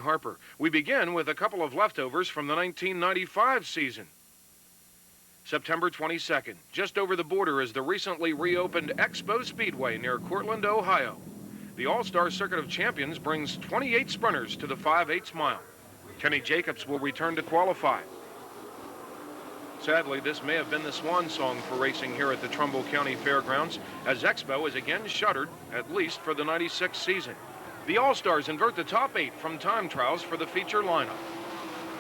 Harper. We begin with a couple of leftovers from the 1995 season. September 22nd, just over the border is the recently reopened Expo Speedway near Cortland, Ohio. The All-Star Circuit of Champions brings 28 sprinters to the 5/8 mile. Kenny Jacobs will return to qualify. Sadly, this may have been the swan song for racing here at the Trumbull County Fairgrounds, as Expo is again shuttered, at least for the 96 season. The All-Stars invert the top 8 from time trials for the feature lineup.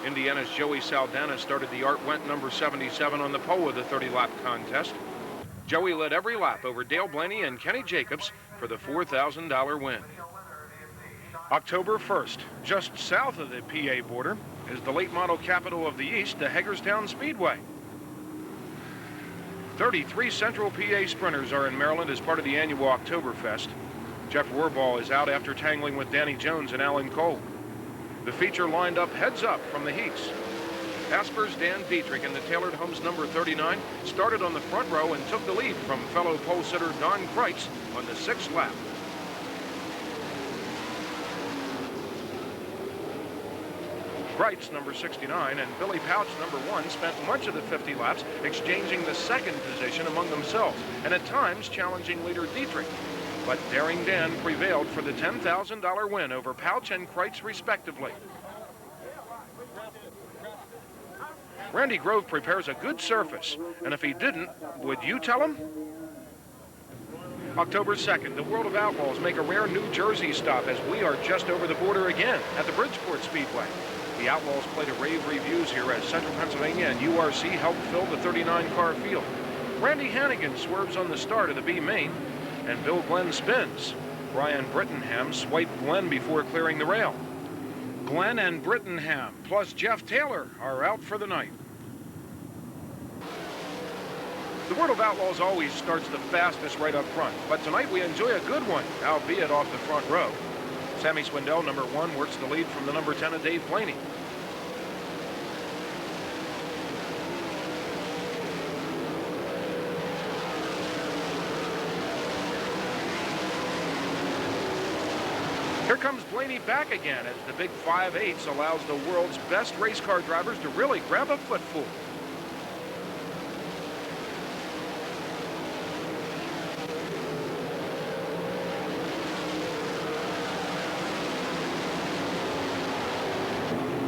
Indiana's Joey Saldana started the Art Wendt number 77 on the pole of the 30-lap contest. Joey led every lap over Dale Blaney and Kenny Jacobs for the $4,000 win. October 1st, just south of the PA border, is the late model capital of the East, the Hagerstown Speedway. 33 Central PA sprinters are in Maryland as part of the annual Oktoberfest. Jeff Rohrball is out after tangling with Danny Jones and Alan Cole. The feature lined up heads up from the heats. Asper's Dan Dietrich in the Tailored Homes number 39 started on the front row and took the lead from fellow pole sitter Don Kreitz on the 6th lap. Kreitz, number 69, and Billy Pouch, number 1, spent much of the 50 laps exchanging the second position among themselves and at times challenging leader Dietrich. But Daring Dan prevailed for the $10,000 win over Pouch and Kreitz, respectively. Randy Grove prepares a good surface, and if he didn't, would you tell him? October 2nd, the World of Outlaws make a rare New Jersey stop as we are just over the border again at the Bridgeport Speedway. The Outlaws played a rave reviews here as Central Pennsylvania and URC helped fill the 39-car field. Randy Hannigan swerves on the start of the B main, and Bill Glenn spins. Brian Brittenham swiped Glenn before clearing the rail. Glenn and Brittenham plus Jeff Taylor are out for the night. The World of Outlaws always starts the fastest right up front, but tonight we enjoy a good one, albeit off the front row. Sammy Swindell, number 1, works the lead from the number 10 of Dave Blaney. Here comes Blaney back again as the big 5/8 allows the world's best race car drivers to really grab a footful.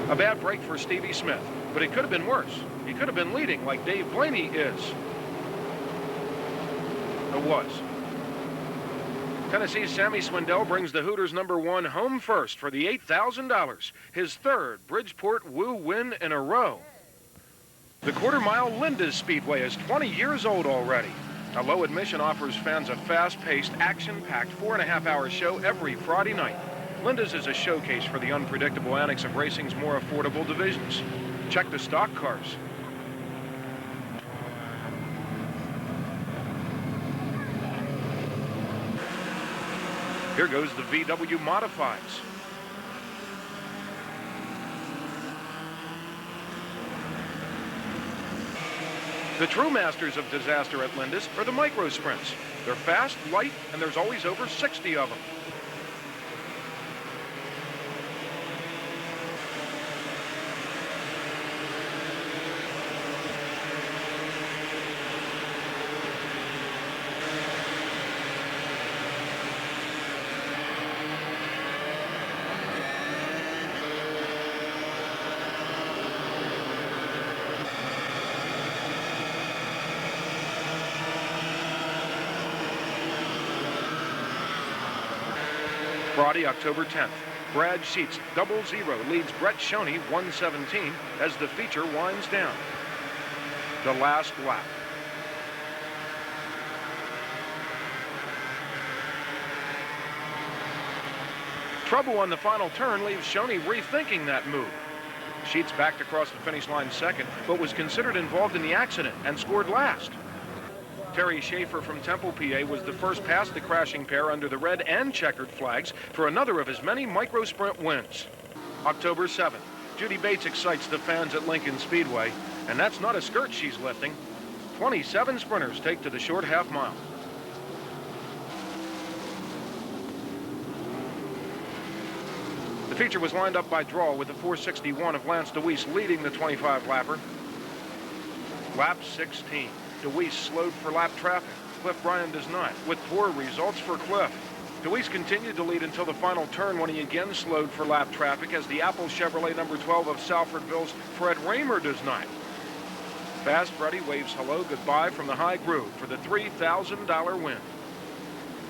A bad break for Stevie Smith, but it could have been worse. He could have been leading like Dave Blaney is. It was. Tennessee's Sammy Swindell brings the Hooters number 1 home first for the $8,000, his 3rd Bridgeport Woo win in a row. The quarter-mile Linda's Speedway is 20 years old already. A low admission offers fans a fast-paced, action-packed 4.5-hour show every Friday night. Linda's is a showcase for the unpredictable annex of racing's more affordable divisions. Check the stock cars. Here goes the VW Modifieds. The true masters of disaster at Linda's are the micro sprints. They're fast, light, and there's always over 60 of them. Friday, October 10th. Brad Sheets, 00, leads Brett Shoney, 117, as the feature winds down. The last lap. Trouble on the final turn leaves Shoney rethinking that move. Sheets backed across the finish line second, but was considered involved in the accident and scored last. Terry Schaeffer from Temple, PA, was the first past the crashing pair under the red and checkered flags for another of his many micro-sprint wins. October 7th, Judy Bates excites the fans at Lincoln Speedway, and that's not a skirt she's lifting. 27 sprinters take to the short half mile. The feature was lined up by draw with the 461 of Lance DeWeese leading the 25-lapper. Lap 16. DeWeese slowed for lap traffic. Cliff Bryan does not, with poor results for Cliff. DeWeese continued to lead until the final turn when he again slowed for lap traffic as the Apple Chevrolet number 12 of Salfordville's Fred Raymer does not. Fast Freddy waves hello goodbye from the high groove for the $3,000 win.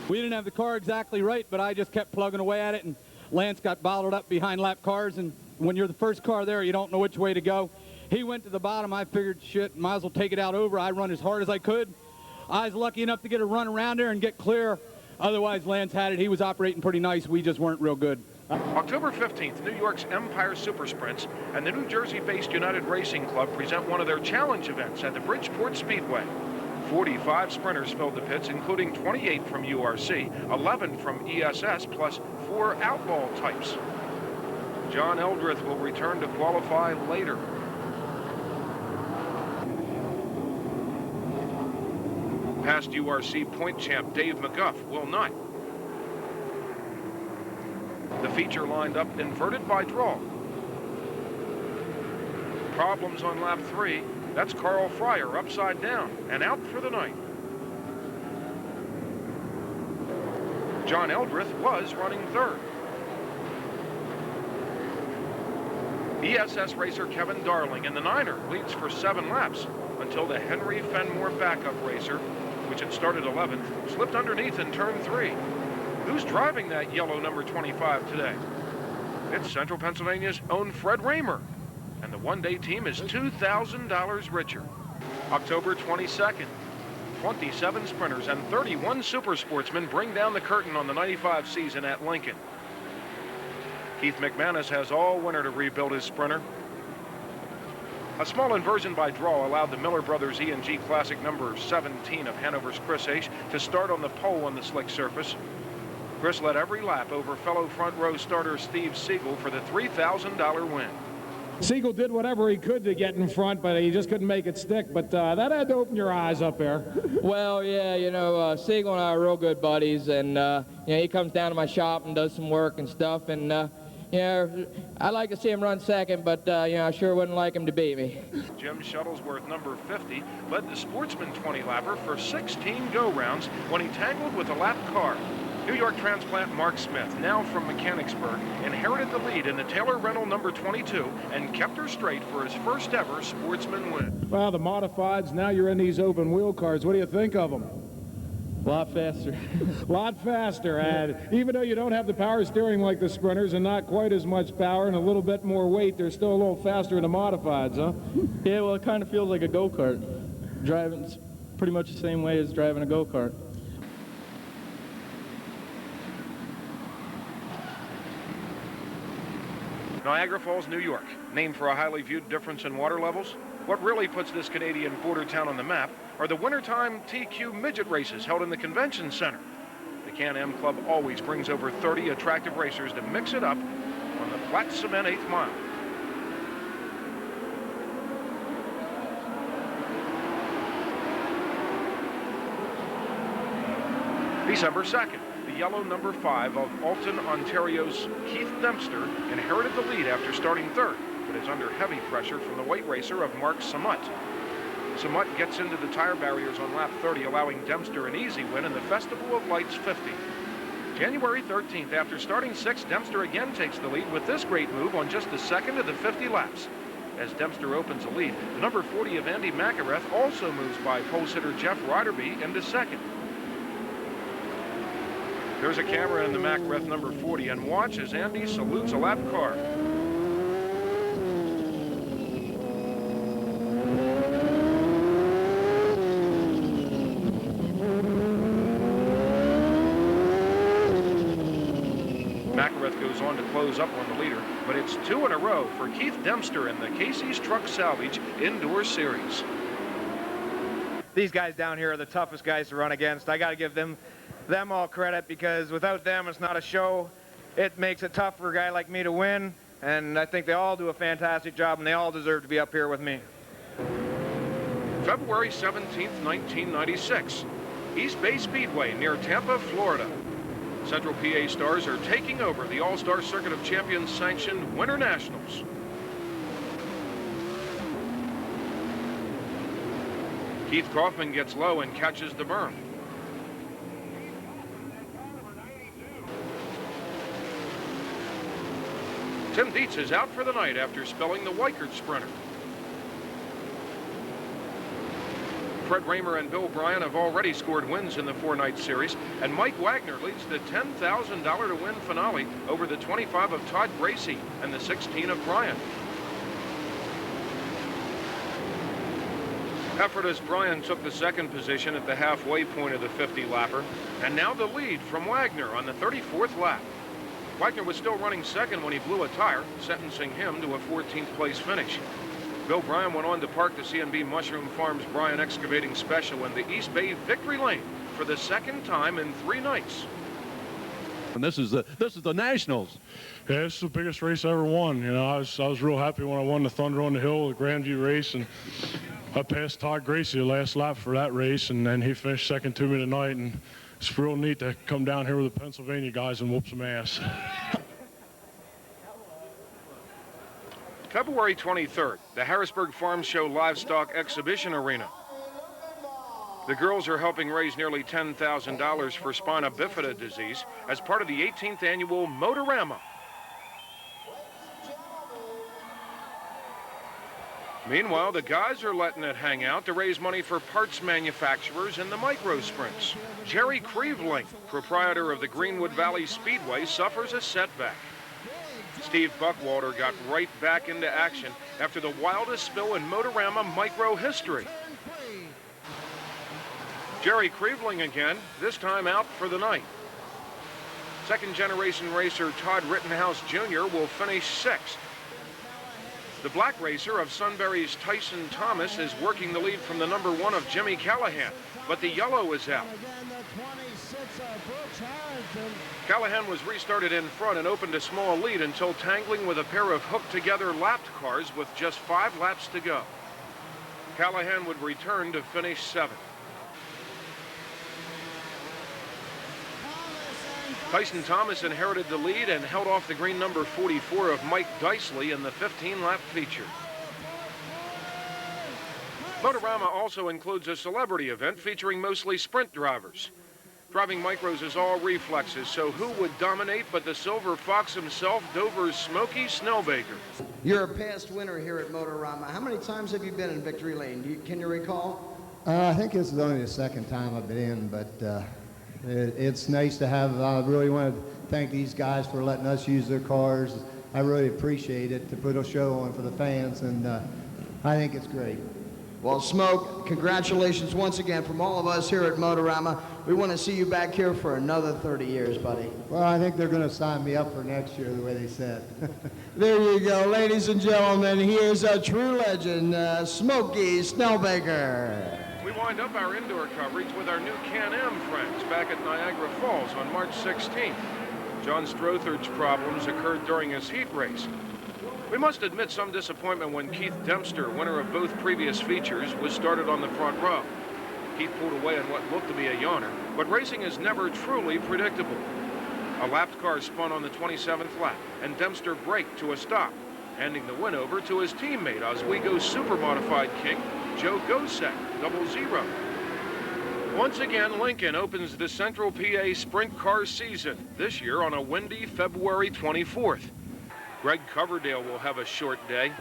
We didn't have the car exactly right, but I just kept plugging away at it, and Lance got bottled up behind lap cars, and when you're the first car there, you don't know which way to go. He went to the bottom. I figured, shit, might as well take it out over. I run as hard as I could. I was lucky enough to get a run around there and get clear. Otherwise, Lance had it. He was operating pretty nice. We just weren't real good. October 15th, New York's Empire Super Sprints and the New Jersey-based United Racing Club present one of their challenge events at the Bridgeport Speedway. 45 sprinters filled the pits, including 28 from URC, 11 from ESS, plus 4 Outlaw types. John Eldrith will return to qualify later. Past URC point champ Dave McGuff will not. The feature lined up inverted by draw. Problems on lap 3. That's Carl Fryer upside down and out for the night. John Eldrith was running third. ESS racer Kevin Darling in the Niner leads for 7 laps until the Henry Fenmore backup racer, which had started 11th, slipped underneath in turn 3. Who's driving that yellow number 25 today? It's Central Pennsylvania's own Fred Raymer, and the one-day team is $2,000 richer. October 22nd, 27 sprinters and 31 super sportsmen bring down the curtain on the 95 season at Lincoln. Keith McManus has all winter to rebuild his sprinter. A small inversion by draw allowed the Miller Brothers E&G Classic number 17 of Hanover's Chris H. to start on the pole on the slick surface. Chris led every lap over fellow front row starter Steve Siegel for the $3,000 win. Siegel did whatever he could to get in front, but he just couldn't make it stick. But that had to open your eyes up there. Well, yeah, you know, Siegel and I are real good buddies, and you know, he comes down to my shop and does some work and stuff, and you know, I'd like to see him run second, but you know, I sure wouldn't like him to beat me. Jim Shuttlesworth, number 50, led the Sportsman 20-lapper for 16 go-rounds when he tangled with a lap car. New York transplant Mark Smith, now from Mechanicsburg, inherited the lead in the Taylor Rental number 22 and kept her straight for his first ever Sportsman win. Well, the modifieds, now you're in these open wheel cars. What do you think of them? A lot faster. A lot faster, and even though you don't have the power steering like the sprinters and not quite as much power and a little bit more weight, they're still a little faster in the modifieds, huh? Yeah, well, it kind of feels like a go-kart. Driving's pretty much the same way as driving a go-kart. Niagara Falls, New York, named for a highly viewed difference in water levels. What really puts this Canadian border town on the map are the wintertime TQ midget races held in the convention center. The Can-Am Club always brings over 30 attractive racers to mix it up on the flat cement 8th mile. December 2nd, the yellow number 5 of Alton, Ontario's Keith Dempster inherited the lead after starting third, but is under heavy pressure from the white racer of Mark Samut. Samut gets into the tire barriers on lap 30, allowing Dempster an easy win in the Festival of Lights 50. January 13th, after starting 6th, Dempster again takes the lead with this great move on just the second of the 50 laps. As Dempster opens the lead, the number 40 of Andy McElrath also moves by pole sitter Jeff Riderby into second. There's a camera in the McElrath number 40, and watch as Andy salutes a lap car. McElrath goes on to close up on the leader, but it's 2 in a row for Keith Dempster in the Casey's Truck Salvage Indoor Series. These guys down here are the toughest guys to run against. I got to give them all credit, because without them, it's not a show. It makes it tough for a guy like me to win, and I think they all do a fantastic job, and they all deserve to be up here with me. February 17th, 1996, East Bay Speedway near Tampa, Florida. Central PA Stars are taking over the All-Star Circuit of Champions sanctioned Winter Nationals. Keith Kaufman gets low and catches the berm. Tim Dietz is out for the night after spelling the Weichert sprinter. Fred Raymer and Bill Bryan have already scored wins in the four-night series, and Mike Wagner leads the $10,000 to win finale over the 25 of Todd Gracie and the 16 of Bryan. Effortless Bryan took the second position at the halfway point of the 50-lapper, and now the lead from Wagner on the 34th lap. Wagner was still running second when he blew a tire, sentencing him to a 14th place finish. Bill Bryan went on to park the C&B Mushroom Farms Bryan Excavating Special in the East Bay Victory Lane for the second time in 3 nights. And this is the Nationals. Yeah, this is the biggest race I ever won. You know, I was real happy when I won the Thunder on the Hill, the Grandview race, and I passed Todd Gracie the last lap for that race, and then he finished second to me tonight, and it's real neat to come down here with the Pennsylvania guys and whoop some ass. February 23rd, the Harrisburg Farm Show Livestock Exhibition Arena. The girls are helping raise nearly $10,000 for spina bifida disease as part of the 18th annual Motorama. Meanwhile, the guys are letting it hang out to raise money for parts manufacturers in the micro sprints. Jerry Creveling, proprietor of the Greenwood Valley Speedway, suffers a setback. Steve Buckwalter got right back into action after the wildest spill in Motorama micro history. Jerry Creveling again, this time out for the night. Second-generation racer Todd Rittenhouse Jr. will finish 6th. The black racer of Sunbury's Tyson Thomas is working the lead from the number 1 of Jimmy Callahan, but the yellow is out. Callahan was restarted in front and opened a small lead until tangling with a pair of hooked-together lapped cars with just 5 laps to go. Callahan would return to finish 7th. Tyson Thomas inherited the lead and held off the green number 44 of Mike Dicely in the 15-lap feature. Motorama also includes a celebrity event featuring mostly sprint drivers. Driving micros is all reflexes, so who would dominate but the Silver Fox himself, Dover's Smokey Snellbaker? You're a past winner here at Motorama. How many times have you been in Victory Lane? Can you recall? I think this is only the second time I've been in, but it's nice to have. I really want to thank these guys for letting us use their cars. I really appreciate it to put a show on for the fans, and I think it's great. Well, Smoke, congratulations once again from all of us here at Motorama. We want to see you back here for another 30 years, buddy. Well, I think they're going to sign me up for next year, the way they said. There you go, ladies and gentlemen. Here's a true legend, Smokey Snellbaker. We wind up our indoor coverage with our new Can-Am friends back at Niagara Falls on March 16th. John Strothard's problems occurred during his heat race. We must admit some disappointment when Keith Dempster, winner of both previous features, was started on the front row. Keith pulled away in what looked to be a yawner, but racing is never truly predictable. A lapped car spun on the 27th lap, and Dempster braked to a stop, handing the win over to his teammate, Oswego's super-modified king, Joe Gosek, 00. Once again, Lincoln opens the Central PA Sprint Car season, this year on a windy February 24th. Greg Coverdale will have a short day.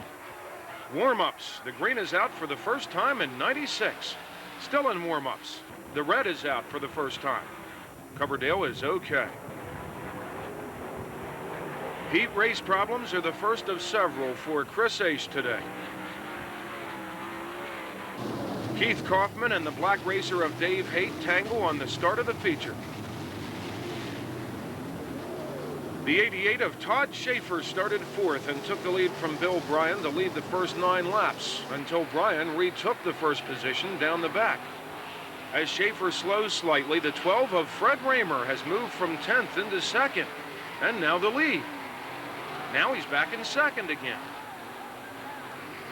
Warm-ups. The green is out for the first time in 96. Still in warm-ups. The red is out for the first time. Coverdale is okay. Heat race problems are the first of several for Chris Ace today. Keith Kaufman and the black racer of Dave Haight tangle on the start of the feature. The 88 of Todd Schaeffer started 4th and took the lead from Bill Bryan to lead the first 9 laps until Bryan retook the first position down the back. As Schaeffer slows slightly, the 12 of Fred Raymer has moved from 10th into 2nd, and now the lead. Now he's back in 2nd again.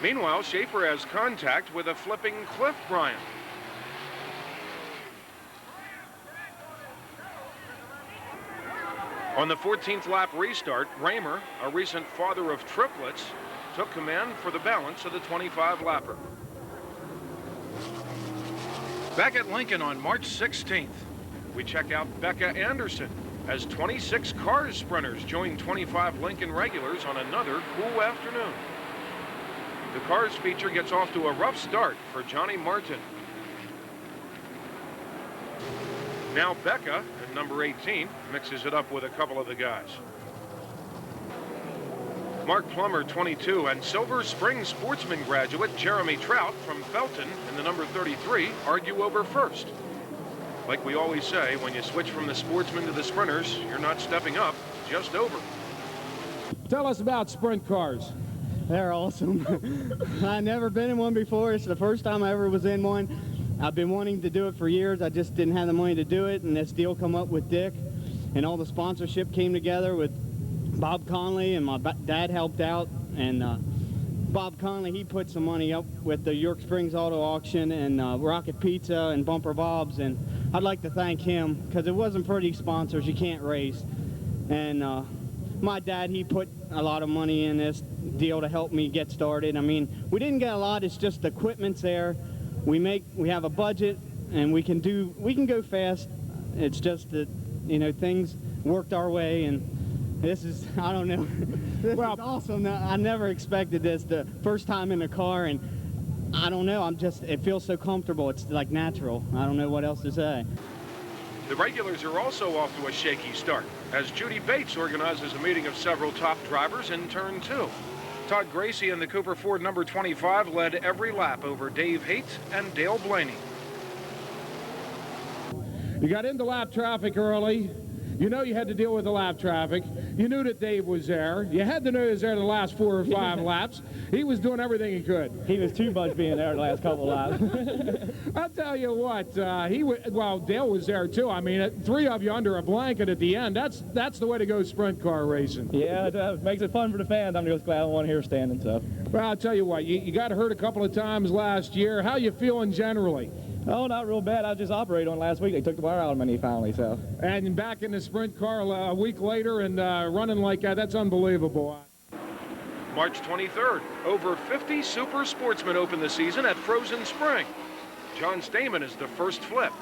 Meanwhile, Schaeffer has contact with a flipping Cliff Bryan. On the 14th lap restart, Raymer, a recent father of triplets, took command for the balance of the 25-lapper. Back at Lincoln on March 16th, we check out Becca Anderson as 26 Cars sprinters join 25 Lincoln regulars on another cool afternoon. The Cars feature gets off to a rough start for Johnny Martin. Now Becca, at number 18, mixes it up with a couple of the guys. Mark Plummer, 22, and Silver Spring Sportsman graduate Jeremy Trout from Felton in the number 33 argue over first. Like we always say, when you switch from the Sportsman to the sprinters, you're not stepping up, just over. Tell us about sprint cars. They're awesome. I've never been in one before. It's the first time I ever was in one. I've been wanting to do it for years. I just didn't have the money to do it, and this deal come up with Dick, and all the sponsorship came together with Bob Conley, and my dad helped out, and Bob Conley, he put some money up with the York Springs Auto Auction and Rocket Pizza and Bumper Bob's, and I'd like to thank him, because it wasn't for these sponsors, you can't race. And my dad, he put a lot of money in this deal to help me get started. I mean, we didn't get a lot, it's just the equipment's there. We have a budget, and we can go fast. It's just that, you know, things worked our way, and this is, I don't know, this is awesome. I never expected this the first time in the car, and I don't know, it feels so comfortable. It's like natural. I don't know what else to say. The regulars are also off to a shaky start, as Judy Bates organizes a meeting of several top drivers in turn 2. Todd Gracie in the Cooper Ford number 25 led every lap over Dave Haight and Dale Blaney. You got into lap traffic early. You know you had to deal with the lap traffic. You knew that Dave was there. You had to know he was there the last 4 or 5 laps. He was doing everything he could. He was too much being there the last couple laps. I'll tell you what, Dale was there too. I mean, 3 of you under a blanket at the end. That's the way to go sprint car racing. Yeah, it makes it fun for the fans. I'm just glad I'm one here standing. So. Well, I'll tell you what, you got hurt a couple of times last year. How you feeling generally? Oh, not real bad. I just operated on last week. They took the wire out of my knee finally, so. And back in the sprint car a week later and running like that, that's unbelievable. March 23rd, over 50 super sportsmen open the season at Frozen Spring. John Stamen is the first flip.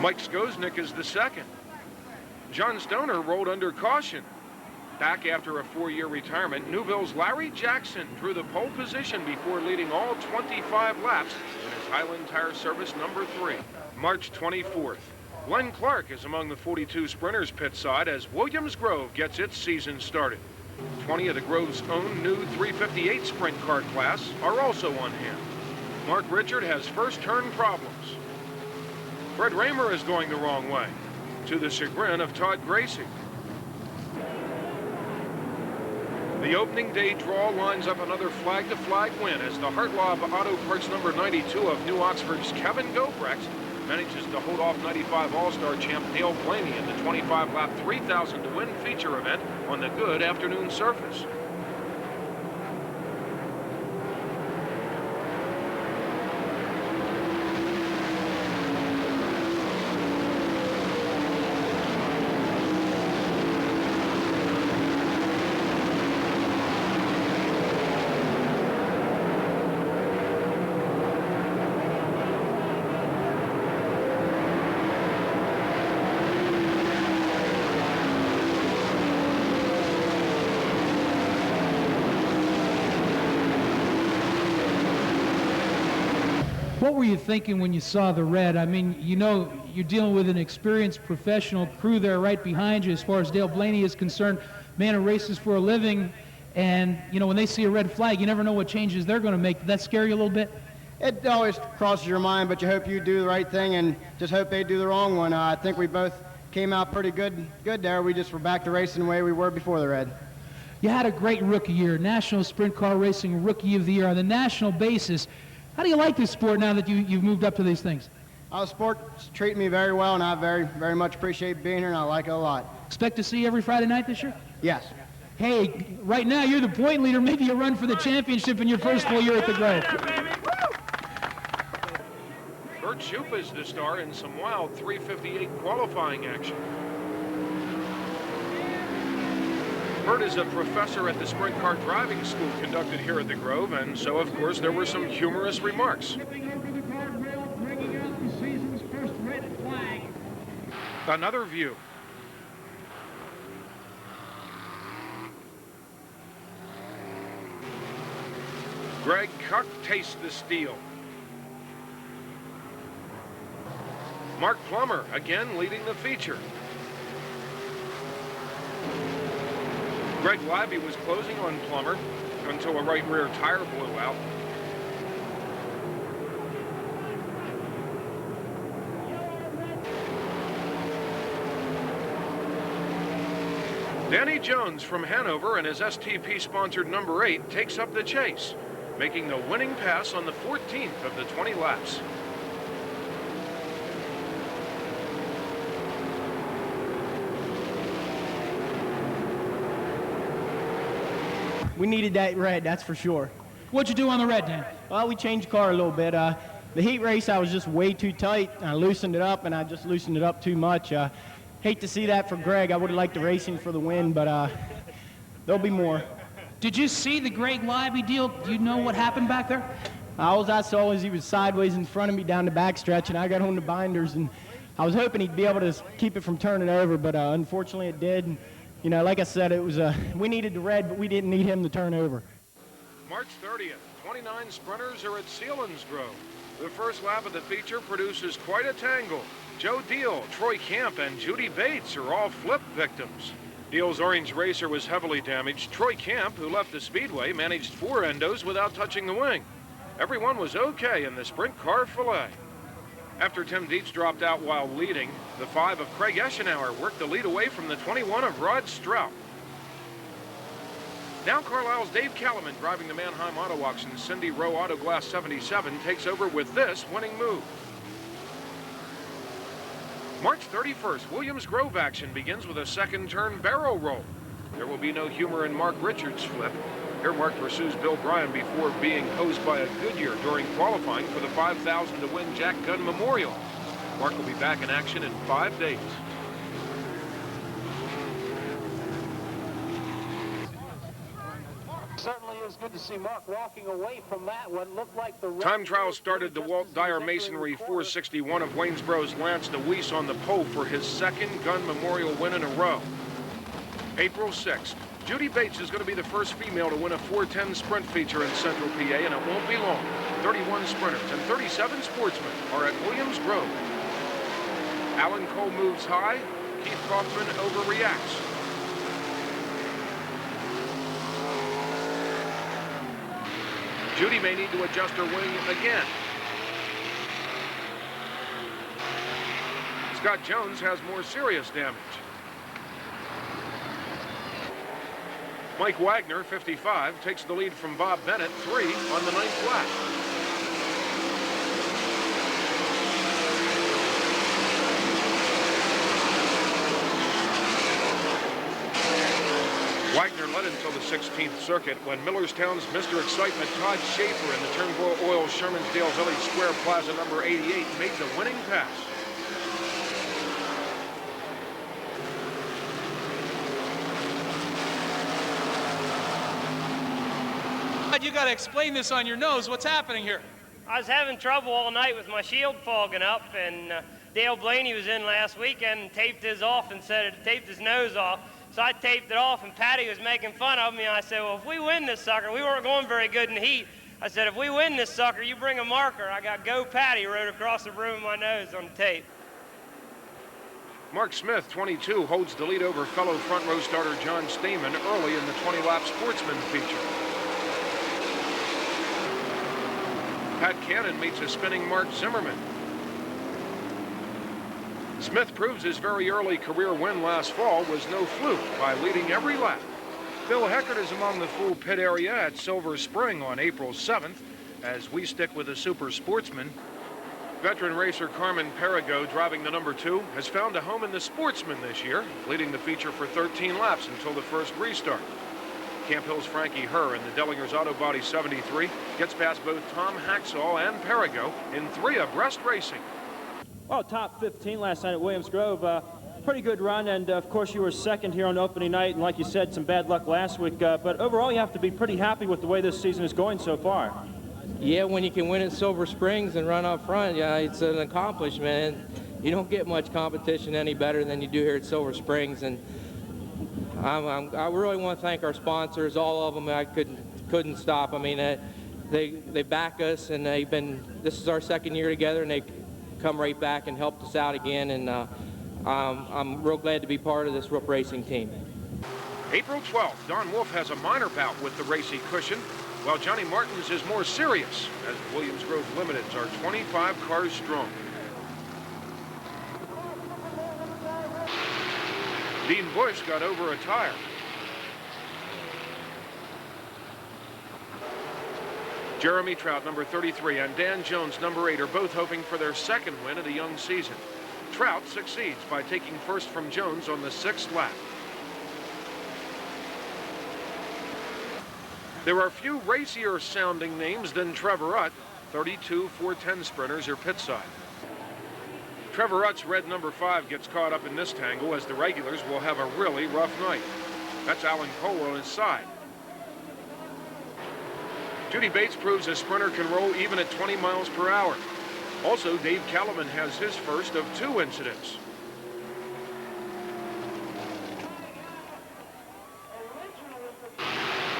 Mike Skoznick is the second. John Stoner rolled under caution. Back after a 4-year retirement, Newville's Larry Jackson drew the pole position before leading all 25 laps in his Highland Tire Service number 3. March 24th, Glenn Clark is among the 42 sprinters pit side as Williams Grove gets its season started. 20 of the Grove's own new 358 sprint car class are also on hand. Mark Richard has first turn problems. Fred Raymer is going the wrong way, to the chagrin of Todd Gracie. The opening day draw lines up another flag-to-flag win as the Hartlaub Auto Parts number 92 of New Oxford's Kevin Gobrecht manages to hold off 95 All-Star champ Dale Blaney in the 25-lap 3,000 to win feature event on the good afternoon surface. What were you thinking when you saw the red? I mean, you know, you're dealing with an experienced professional crew there right behind you as far as Dale Blaney is concerned, man who races for a living, and, you know, when they see a red flag, you never know what changes they're going to make. Did that scare you a little bit? It always crosses your mind, but you hope you do the right thing and just hope they do the wrong one. I think we both came out pretty good there. We just were back to racing the way we were before the red. You had a great rookie year, National Sprint Car Racing Rookie of the Year on the national basis. How do you like this sport now that you've moved up to these things? The sport's treating me very well, and I very, very much appreciate being here, and I like it a lot. Expect to see you every Friday night this year? Yes. hey, right now you're the point leader. Maybe you run for the championship in your first full year at the Grove. Bert Schupp is the star in some wild 3:58 qualifying action. Bert is a professor at the sprint car driving school conducted here at the Grove, and so, of course, there were some humorous remarks. Another view. Greg Cuck tastes the steel. Mark Plummer again leading the feature. Greg Libby was closing on Plummer until a right rear tire blew out. Danny Jones from Hanover and his STP-sponsored number 8 takes up the chase, making the winning pass on the 14th of the 20 laps. We needed that red, that's for sure. What'd you do on the red, Dan? Well, we changed the car a little bit. The heat race, I was just way too tight. I loosened it up, and I just loosened it up too much. Hate to see that for Greg. I would have liked the racing for the win, but there'll be more. Did you see the Greg Libby deal? Do you know what happened back there? All I saw was he was sideways in front of me down the backstretch, and I got on the binders, and I was hoping he'd be able to keep it from turning over, but unfortunately it did. And, you know, like I said, it was we needed the red, but we didn't need him to turn over. March 30th, 29 sprinters are at Selinsgrove. The first lap of the feature produces quite a tangle. Joe Deal, Troy Camp, and Judy Bates are all flip victims. Deal's orange racer was heavily damaged. Troy Camp, who left the speedway, managed 4 endos without touching the wing. Everyone was okay in the sprint car filet. After Tim Dietz dropped out while leading, the 5 of Craig Eschenauer worked the lead away from the 21 of Rod Strout. Now Carlisle's Dave Kalaman, driving the Mannheim Auto Auction Cindy Rowe Autoglass 77, takes over with this winning move. March 31st, Williams Grove action begins with a second turn barrel roll. There will be no humor in Mark Richards' flip. Here Mark pursues Bill Bryan before being hosed by a Goodyear during qualifying for the $5,000 to win Jack Gunn Memorial. Mark will be back in action in 5 days. Certainly is good to see Mark walking away from that what looked like the time trial started. The Walt Dyer Masonry 461 of Waynesboro's Lance DeWeese on the pole for his second Gunn Memorial win in a row. April 6th, Judy Bates is going to be the first female to win a 410 sprint feature in Central PA, and it won't be long. 31 sprinters and 37 sportsmen are at Williams Grove. Alan Cole moves high. Keith Kaufman overreacts. Judy may need to adjust her wing again. Scott Jones has more serious damage. Mike Wagner, 55, takes the lead from Bob Bennett, 3 on the 9th lap. Wagner led until the 16th circuit when Millerstown's Mr. Excitement Todd Schaeffer in the Turnbull Oil Shermansdale Village Square Plaza number 88 made the winning pass. You got to explain this on your nose. What's happening here? I was having trouble all night with my shield fogging up, and Dale Blaney was in last weekend and taped his off and said it taped his nose off. So I taped it off, and Patty was making fun of me. And I said, well, if we win this sucker, we weren't going very good in the heat. I said, if we win this sucker, you bring a marker. I got Go Patty wrote across the brim of my nose on the tape. Mark Smith, 22, holds the lead over fellow front row starter John Stamen early in the 20-lap Sportsman feature. Pat Cannon meets a spinning Mark Zimmerman. Smith proves his very early career win last fall was no fluke by leading every lap. Bill Heckert is among the full pit area at Silver Spring on April 7th as we stick with the Super Sportsman. Veteran racer Carmen Perigo, driving the number 2, has found a home in the Sportsman this year, leading the feature for 13 laps until the first restart. Camp Hill's Frankie Herr in the Dellinger's Auto Body 73 gets past both Tom Haxall and Perigo in 3 abreast racing. Well, top 15 last night at Williams Grove. Pretty good run, and of course you were second here on opening night, and like you said, some bad luck last week. But overall, you have to be pretty happy with the way this season is going so far. Yeah, when you can win at Silver Springs and run up front, yeah, it's an accomplishment. You don't get much competition any better than you do here at Silver Springs, and I really want to thank our sponsors, all of them. I couldn't stop. I mean, they back us, and this is our 2nd year together, and they come right back and helped us out again, and I'm real glad to be part of this Roop Racing team. April 12th, Don Wolf has a minor bout with the racy cushion, while Johnny Martins is more serious, as the Williams Grove Limiteds are 25 cars strong. Dean Bush got over a tire. Jeremy Trout, number 33, and Dan Jones, number 8, are both hoping for their 2nd win of the young season. Trout succeeds by taking first from Jones on the 6th lap. There are few racier sounding names than Trevor Utt. 32 410 sprinters are pit side. Trevor Utt's red number 5 gets caught up in this tangle, as the regulars will have a really rough night. That's Alan Cole on his side. Judy Bates proves a sprinter can roll even at 20 miles per hour. Also, Dave Callman has his first of 2 incidents.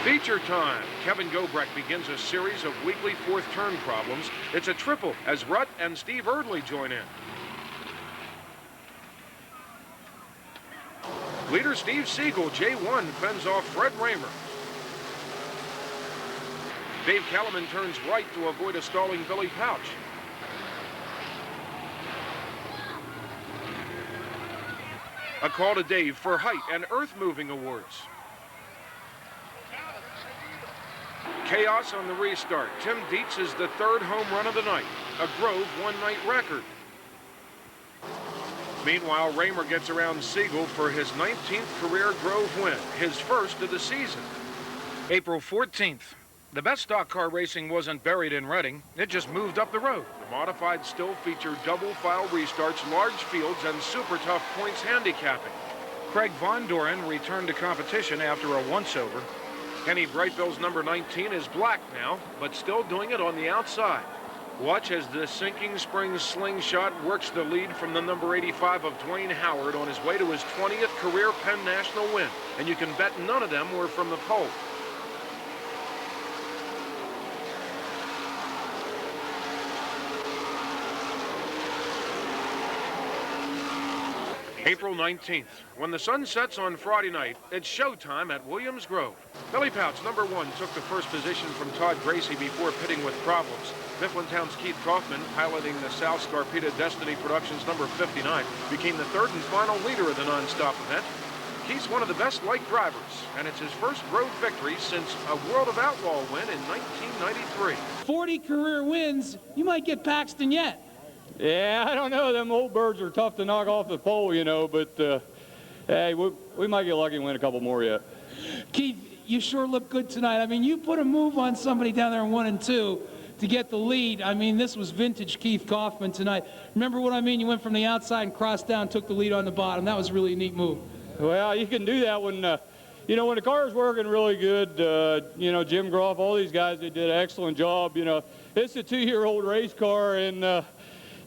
Feature time. Kevin Gobrecht begins a series of weekly 4th turn problems. It's a triple as Rutt and Steve Erdley join in. Leader Steve Siegel, J1, fends off Fred Raymer. Dave Callman turns right to avoid a stalling Billy Pouch. A call to Dave for height and earth-moving awards. Chaos on the restart. Tim Dietz is the 3rd home run of the night, a Grove one-night record. Meanwhile, Raymer gets around Siegel for his 19th career Grove win, his first of the season. April 14th. The best stock car racing wasn't buried in Reading. It just moved up the road. The modified still featured double-file restarts, large fields, and super tough points handicapping. Craig Von Doren returned to competition after a once-over. Kenny Brightbill's number 19 is black now, but still doing it on the outside. Watch as the sinking spring slingshot works the lead from the number 85 of Dwayne Howard on his way to his 20th career Penn National win. And you can bet none of them were from the pole. April 19th. When the sun sets on Friday night, it's showtime at Williams Grove. Billy Pouch, number 1, took the first position from Todd Gracie before pitting with problems. Mifflintown's Keith Kaufman, piloting the South Scarpeta Destiny Productions number 59, became the 3rd and final leader of the non-stop event. Keith's one of the best light drivers, and it's his first Grove victory since a World of Outlaw win in 1993. 40 career wins, you might get Paxton yet. Yeah, I don't know. Them old birds are tough to knock off the pole, you know, but hey, we might get lucky and win a couple more yet. Keith, you sure look good tonight. I mean, you put a move on somebody down there in 1 and 2 to get the lead. I mean, this was vintage Keith Kaufman tonight. Remember what I mean? You went from the outside and crossed down, took the lead on the bottom. That was really a neat move. Well, you can do that when, you know, when the car's working really good. You know, Jim Groff, all these guys, they did an excellent job. You know, it's a 2-year-old race car, and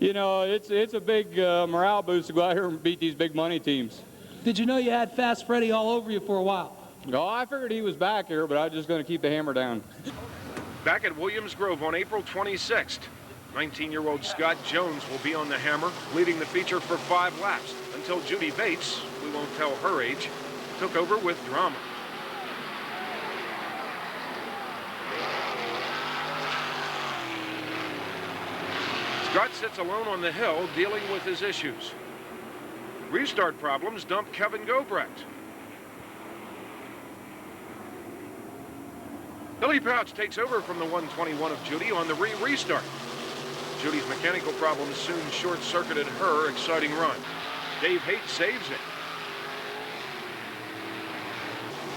you know, it's a big morale boost to go out here and beat these big money teams. Did you know you had Fast Freddy all over you for a while? No, I figured he was back here, but I was just going to keep the hammer down. Back at Williams Grove on April 26th, 19-year-old Scott Jones will be on the hammer, leading the feature for 5 laps, until Judy Bates, we won't tell her age, took over with drama. Scott sits alone on the hill dealing with his issues. Restart problems dump Kevin Gobrecht. Billy Pouch takes over from the 121 of Judy on the restart. Judy's mechanical problems soon short-circuited her exciting run. Dave Haight saves it.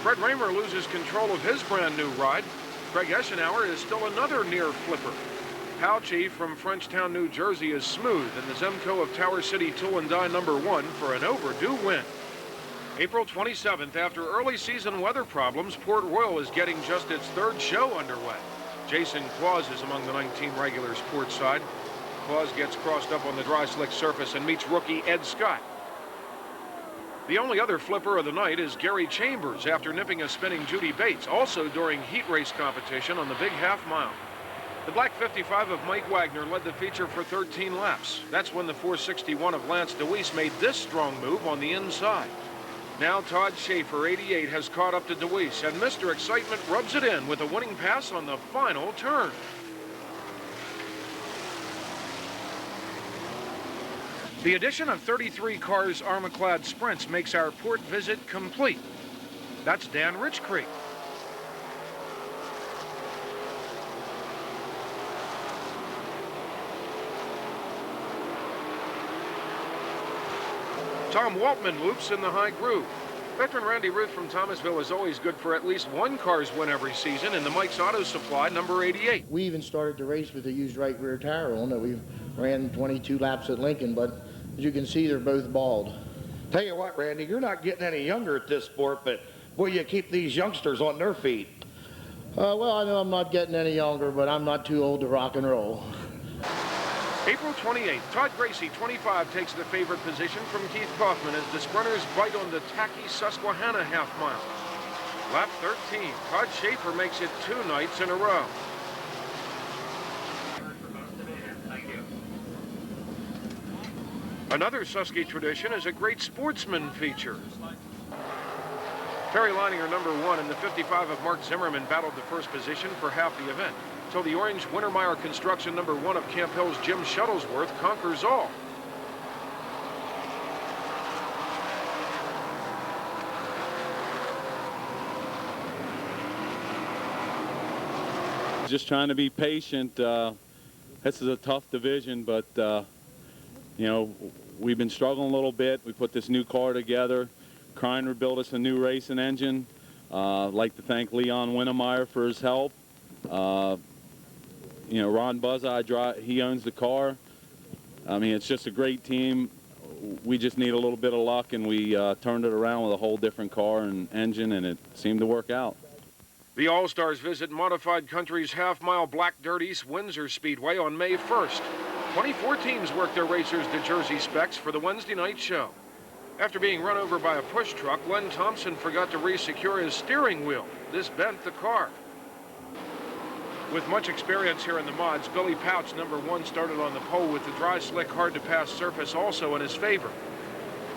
Fred Raymer loses control of his brand new ride. Craig Eschenauer is still another near flipper. Palchi from Frenchtown, New Jersey is smooth in the Zemco of Tower City Tool and Die #1 for an overdue win. April 27th, after early season weather problems, Port Royal is getting just its third show underway. Jason Claus is among the 19 regulars port side. Claus gets crossed up on the dry slick surface and meets rookie Ed Scott. The only other flipper of the night is Gary Chambers after nipping a spinning Judy Bates, also during heat race competition on the big half mile. The black 55 of Mike Wagner led the feature for 13 laps. That's when the 461 of Lance DeWeese made this strong move on the inside. Now Todd Schaeffer, 88, has caught up to DeWeese, and Mr. Excitement rubs it in with a winning pass on the final turn. The addition of 33 cars Armaclad Sprints makes our port visit complete. That's Dan Richcreek. Tom Waltman loops in the high groove. Veteran Randy Ruth from Thomasville is always good for at least one car's win every season in the Mike's Auto Supply #88. We even started the race with a used right rear tire on that. We ran 22 laps at Lincoln, but as you can see, they're both bald. Tell you what, Randy, you're not getting any younger at this sport, but will you keep these youngsters on their feet? Well, I know I'm not getting any younger, but I'm not too old to rock and roll. April 28th, Todd Gracie, 25, takes the favored position from Keith Kaufman as the sprinters bite on the tacky Susquehanna half mile. Lap 13, Todd Schaeffer makes it 2 nights in a row. Another Susky tradition is a great Sportsman feature. Terry Leininger, #1, and the 55 of Mark Zimmerman battled the first position for half the event, till the orange Wintermeyer Construction #1 of Camp Hill's Jim Shuttlesworth conquers all. Just trying to be patient. This is a tough division, but you know, we've been struggling a little bit. We put this new car together. Kreiner built us a new racing engine. I'd like to thank Leon Wintermeyer for his help. You know, Ron Buzza, he owns the car. I mean, it's just a great team. We just need a little bit of luck, and we turned it around with a whole different car and engine, and it seemed to work out. The All-Stars visit Modified Country's half-mile Black Dirties Windsor Speedway on May 1st. 24 teams work their racers to Jersey specs for the Wednesday night show. After being run over by a push truck, Len Thompson forgot to re-secure his steering wheel. This bent the car. With much experience here in the mods, Billy Pouch, #1, started on the pole with the dry, slick, hard-to-pass surface also in his favor.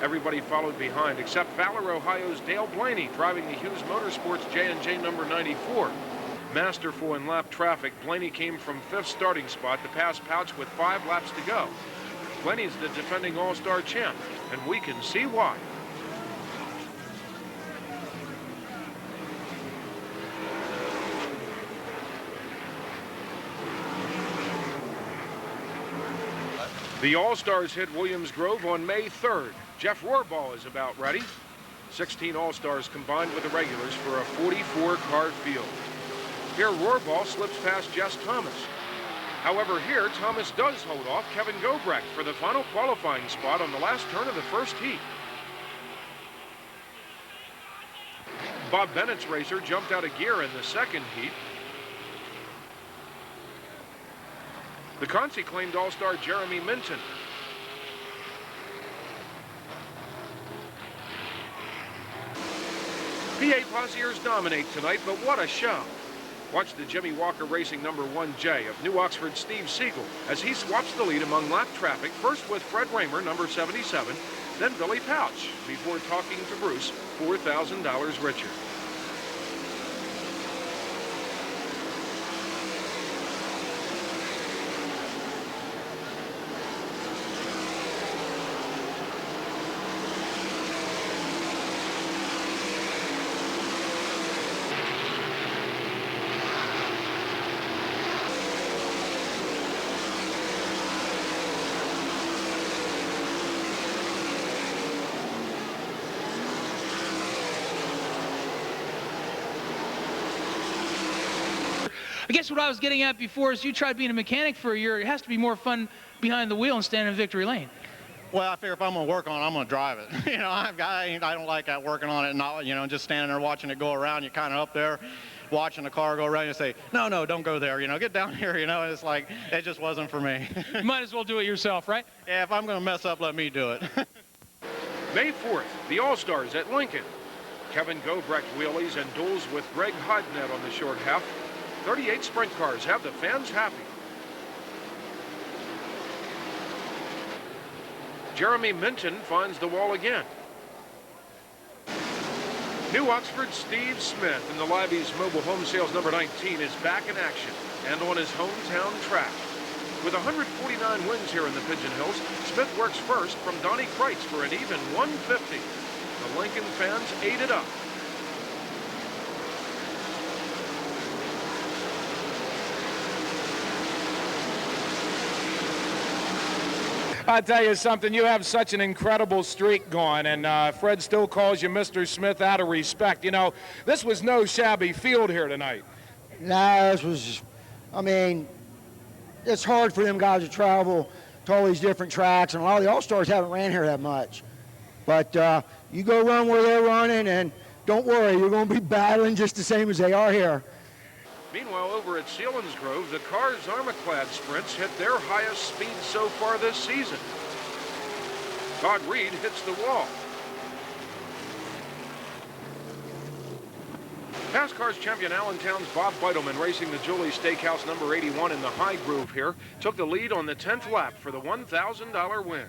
Everybody followed behind, except Valor, Ohio's Dale Blaney, driving the Hughes Motorsports J&J #94. Masterful in lap traffic, Blaney came from 5th starting spot to pass Pouch with 5 laps to go. Blaney's the defending All-Star champ, and we can see why. The All-Stars hit Williams Grove on May 3rd. Jeff Rohrbaugh is about ready. 16 All-Stars combined with the regulars for a 44-car field. Here, Rohrbaugh slips past Jess Thomas. However, here, Thomas does hold off Kevin Gobrecht for the final qualifying spot on the last turn of the first heat. Bob Bennett's racer jumped out of gear in the second heat. The Consi claimed All-Star Jeremy Minton. PA Posiers dominate tonight, but what a show. Watch the Jimmy Walker Racing #1J of New Oxford Steve Siegel as he swaps the lead among lap traffic, first with Fred Raymer, #77, then Billy Pouch, before talking to Bruce, $4,000 richer. I guess what I was getting at before is you tried being a mechanic for a year. It has to be more fun behind the wheel and standing in victory lane. Well, I figure if I'm going to work on it, I'm going to drive it. You know, I don't like that working on it and not, you know, just standing there watching it go around. You're kind of up there watching the car go around. You say, no, don't go there. You know, get down here. You know, and it's like, it just wasn't for me. You might as well do it yourself, right? Yeah, if I'm going to mess up, let me do it. May 4th, the All-Stars at Lincoln. Kevin Gobrecht wheelies and duels with Greg Hodnett on the short half. 38 sprint cars have the fans happy. Jeremy Minton finds the wall again. New Oxford's Steve Smith in the Libby's Mobile Home Sales number 19 is back in action and on his hometown track. With 149 wins here in the Pigeon Hills, Smith works first from Donnie Kreitz for an even 150. The Lincoln fans ate it up. I'll tell you something, you have such an incredible streak going, and Fred still calls you Mr. Smith out of respect. You know, this was no shabby field here tonight. Nah, this was, I mean, it's hard for them guys to travel to all these different tracks, and a lot of the All-Stars haven't ran here that much. But you go run where they're running, and don't worry, you're going to be battling just the same as they are here. Meanwhile, over at Selinsgrove, the Cars Armaclad sprints hit their highest speed so far this season. Todd Reed hits the wall. Fast Cars champion Allentown's Bob Beitelman, racing the Julie Steakhouse number 81 in the high groove here, took the lead on the 10th lap for the $1,000 win.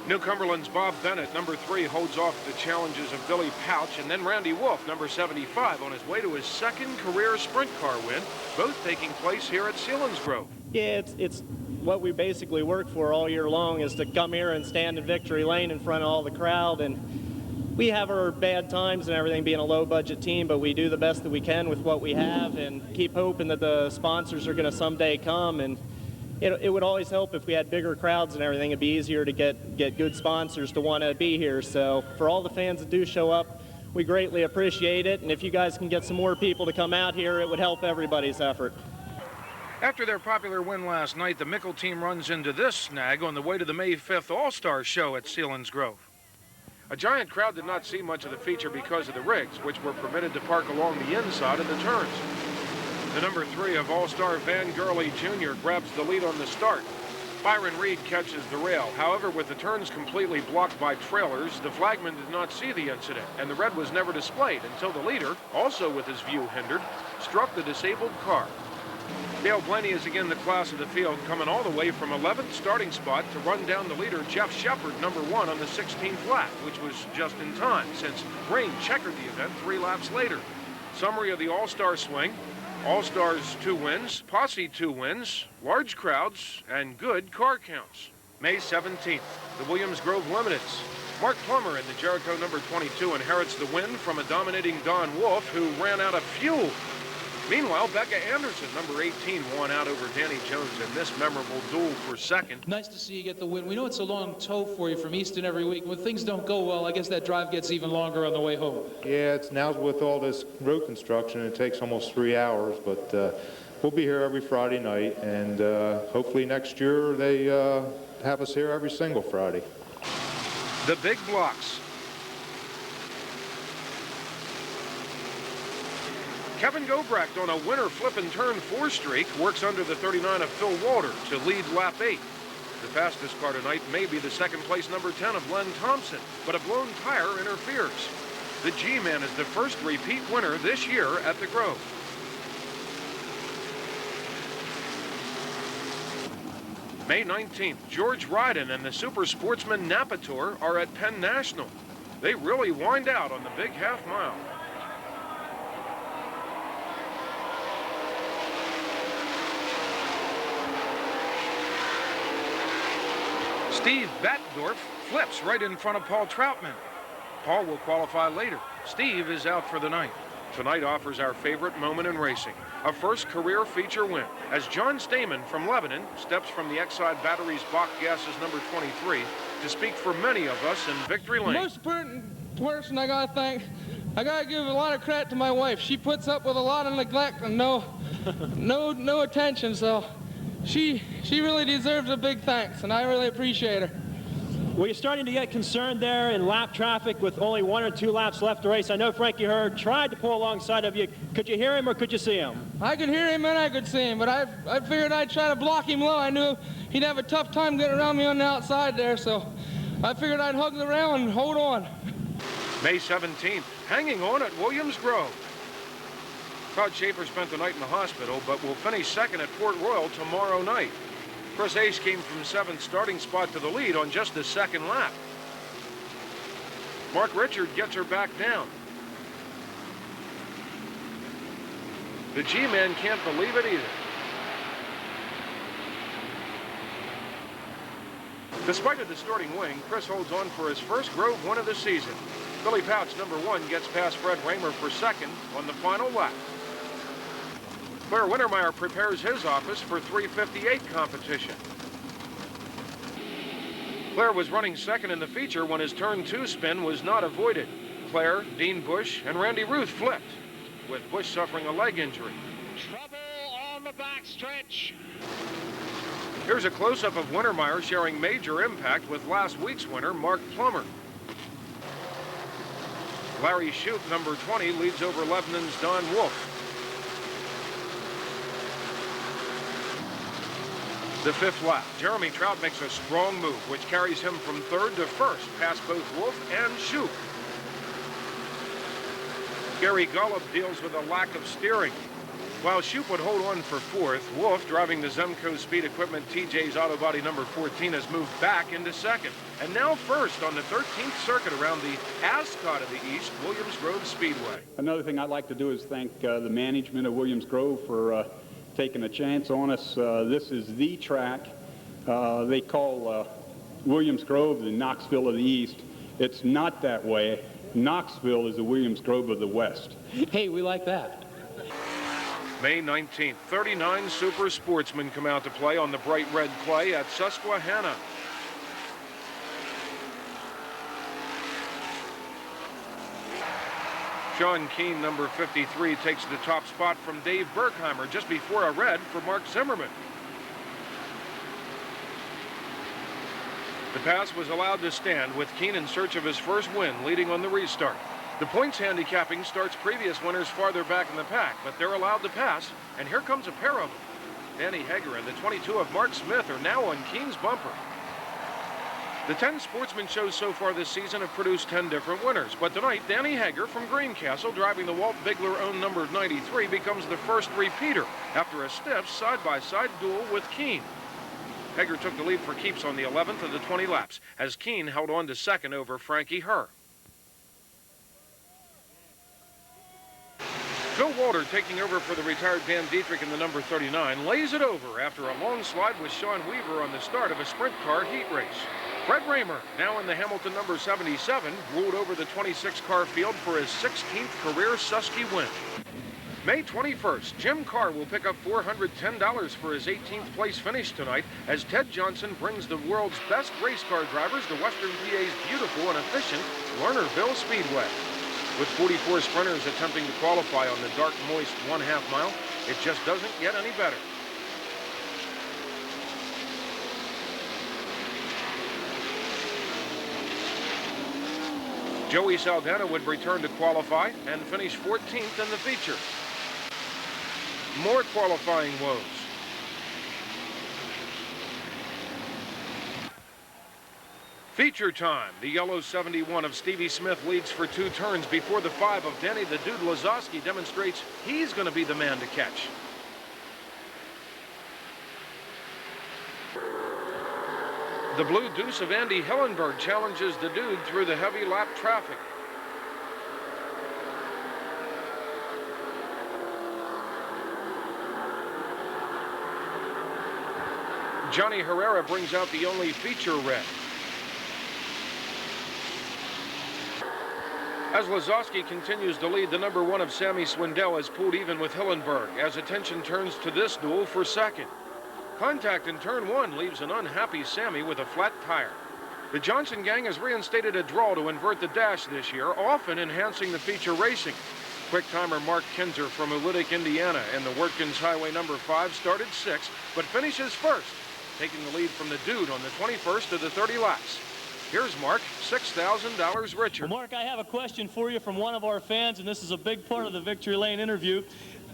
New Cumberland's Bob Bennett, number 3, holds off the challenges of Billy Pouch, and then Randy Wolf, number 75, on his way to his second career sprint car win, both taking place here at Selinsgrove. Yeah, it's what we basically work for all year long, is to come here and stand in victory lane in front of all the crowd. And we have our bad times and everything, being a low-budget team, but we do the best that we can with what we have and keep hoping that the sponsors are going to someday come. And it would always help if we had bigger crowds and everything. It'd be easier to get good sponsors to want to be here. So for all the fans that do show up, we greatly appreciate it. And if you guys can get some more people to come out here, it would help everybody's effort. After their popular win last night, the Mickle team runs into this snag on the way to the May 5th All-Star Show at Selinsgrove. A giant crowd did not see much of the feature because of the rigs, which were permitted to park along the inside of the turns. The number 3 of All-Star Van Gurley Jr. grabs the lead on the start. Byron Reed catches the rail. However, with the turns completely blocked by trailers, the flagman did not see the incident, and the red was never displayed until the leader, also with his view hindered, struck the disabled car. Dale Blaney is again the class of the field, coming all the way from 11th starting spot to run down the leader, Jeff Shepard, number 1, on the 16th lap, which was just in time, since rain checkered the event 3 laps later. Summary of the All-Star swing: All-Stars 2 wins, Posse 2 wins, large crowds, and good car counts. May 17th, the Williams Grove Limiteds. Mark Plummer in the Jericho number 22 inherits the win from a dominating Don Wolf, who ran out of fuel. Meanwhile, Becca Anderson, number 18, won out over Danny Jones in this memorable duel for second. Nice to see you get the win. We know it's a long tow for you from Easton every week. When things don't go well, I guess that drive gets even longer on the way home. Yeah, it's now with all this road construction, it takes almost 3 hours, but we'll be here every Friday night, and hopefully next year they have us here every single Friday. The big blocks. Kevin Gobrecht, on a winner flip and turn 4 streak, works under the 39 of Phil Walter to lead lap 8. The fastest car tonight may be the second place number 10 of Len Thompson, but a blown tire interferes. The G-Man is the first repeat winner this year at the Grove. May 19th, George Ryden and the Super Sportsman Napa Tour are at Penn National. They really wind out on the big half mile. Steve Batdorf flips right in front of Paul Troutman. Paul will qualify later. Steve is out for the night. Tonight offers our favorite moment in racing, a first career feature win, as John Stamen from Lebanon steps from the Exide Batteries Bach Gases number 23 to speak for many of us in victory lane. The most important person I got to thank I gotta give a lot of credit to my wife. She puts up with a lot of neglect and no attention, so she really deserves a big thanks, and I really appreciate her. Well, you're starting to get concerned there in lap traffic with only 1 or 2 laps left to race. I know Frankie Hurd tried to pull alongside of you. Could you hear him or could you see him? I could hear him and I could see him, but I figured I'd try to block him low. I knew he'd have a tough time getting around me on the outside there, so I figured I'd hug the rail and hold on. May 17th, hanging on at Williams Grove. Todd Schaeffer spent the night in the hospital, but will finish second at Port Royal tomorrow night. Chris Ace came from 7th starting spot to the lead on just the second lap. Mark Richard gets her back down. The G-Man can't believe it either. Despite a distorting wing, Chris holds on for his first Grove win of the season. Billy Pouch, number 1, gets past Fred Raymer for second on the final lap. Claire Wintermeyer prepares his office for 358 competition. Claire was running second in the feature when his turn 2 spin was not avoided. Claire, Dean Bush, and Randy Ruth flipped, with Bush suffering a leg injury. Trouble on the backstretch. Here's a close-up of Wintermeyer sharing major impact with last week's winner, Mark Plummer. Larry Shoup, number 20, leads over Lebanon's Don Wolf. The 5th lap, Jeremy Trout makes a strong move, which carries him from 3rd to 1st, past both Wolf and Shoup. Gary Golub deals with a lack of steering. While Shoup would hold on for 4th, Wolf, driving the Zemco Speed Equipment TJ's Auto Body number 14, has moved back into 2nd. And now 1st on the 13th circuit around the Ascot of the East, Williams Grove Speedway. Another thing I'd like to do is thank the management of Williams Grove for taking a chance on us. This is the track they call Williams Grove the Knoxville of the East. It's not that way. Knoxville is the Williams Grove of the West. Hey, we like that. May 19th, 39 Super Sportsmen come out to play on the bright red clay at Susquehanna. Sean Keane, number 53, takes the top spot from Dave Berkheimer just before a red for Mark Zimmerman. The pass was allowed to stand with Keane in search of his first win, leading on the restart. The points handicapping starts previous winners farther back in the pack, but they're allowed to pass, and here comes a pair of them. Danny Hager and the 22 of Mark Smith are now on Keane's bumper. The 10 Sportsman shows so far this season have produced 10 different winners, but tonight Danny Hager from Greencastle, driving the Walt Bigler-owned number 93, becomes the first repeater after a stiff side-by-side duel with Keane. Hager took the lead for keeps on the 11th of the 20 laps, as Keane held on to 2nd over Frankie Hurd. Phil Walter, taking over for the retired Dan Dietrich in the number 39, lays it over after a long slide with Sean Weaver on the start of a sprint car heat race. Fred Raymer, now in the Hamilton number 77, ruled over the 26-car field for his 16th career Susky win. May 21st, Jim Carr will pick up $410 for his 18th place finish tonight as Ted Johnson brings the world's best race car drivers to Western PA's beautiful and efficient Lernerville Speedway. With 44 sprinters attempting to qualify on the dark, moist 1/2 mile, it just doesn't get any better. Joey Saldana would return to qualify and finish 14th in the feature. More qualifying woes. Feature time. The yellow 71 of Stevie Smith leads for 2 turns before the 5 of Denny the Dude Lazowski demonstrates he's going to be the man to catch. The blue deuce of Andy Hillenberg challenges the Dude through the heavy lap traffic. Johnny Herrera brings out the only feature red. As Lazowski continues to lead, the number 1 of Sammy Swindell is pulled even with Hillenberg as attention turns to this duel for 2nd. Contact in turn 1 leaves an unhappy Sammy with a flat tire. The Johnson gang has reinstated a draw to invert the dash this year, often enhancing the feature racing. Quick timer Mark Kinzer from Ulitic, Indiana, in the Watkins Highway number 5 started 6th, but finishes 1st, taking the lead from the Dude on the 21st of the 30 laps. Here's Mark, $6,000 richer. Well, Mark, I have a question for you from one of our fans, and this is a big part of the Victory Lane interview.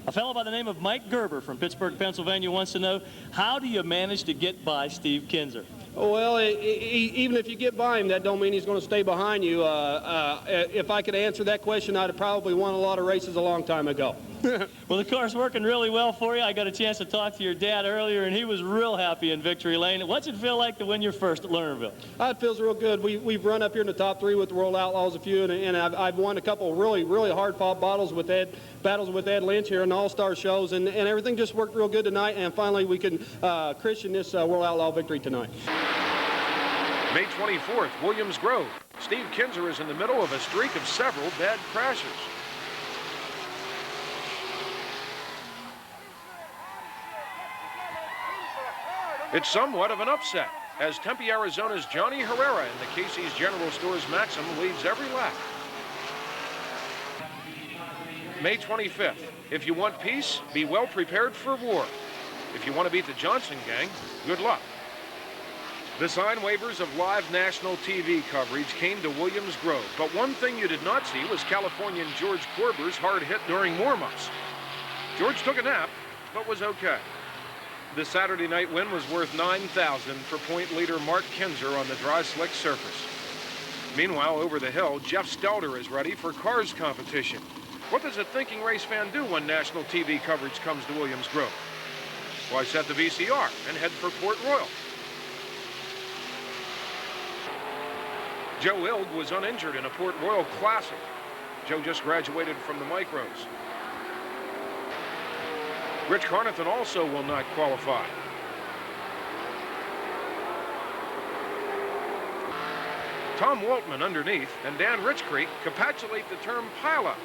A fellow by the name of Mike Gerber from Pittsburgh, Pennsylvania wants to know, how do you manage to get by Steve Kinzer? Well, even if you get by him, that don't mean he's going to stay behind you. If I could answer that question, I'd have probably won a lot of races a long time ago. Well, the car's working really well for you. I got a chance to talk to your dad earlier, and he was real happy in Victory Lane. What's it feel like to win your first at Lernerville? It feels real good. We've run up here in the top 3 with the World Outlaws a few, and I've won a couple of really hard-fought battles with Ed Lynch here in the All-Star shows, and everything just worked real good tonight, and finally we can christen this World Outlaw victory tonight. May 24th, Williams Grove. Steve Kinzer is in the middle of a streak of several bad crashes. It's somewhat of an upset, as Tempe, Arizona's Johnny Herrera in the Casey's General Stores Maxim leads every lap. May 25th, if you want peace, be well prepared for war. If you want to beat the Johnson gang, good luck. The sign waivers of live national TV coverage came to Williams Grove, but one thing you did not see was Californian George Korber's hard hit during warm-ups. George took a nap, but was okay. The Saturday night win was worth $9,000 for point leader Mark Kinzer on the dry slick surface. Meanwhile, over the hill, Jeff Stelter is ready for cars competition. What does a thinking race fan do when national TV coverage comes to Williams Grove? Why, set the VCR and head for Port Royal. Joe Ilg was uninjured in a Port Royal Classic. Joe just graduated from the Micros. Rich Carnathan also will not qualify. Tom Waltman underneath and Dan Richcreek capitulate the term pileup.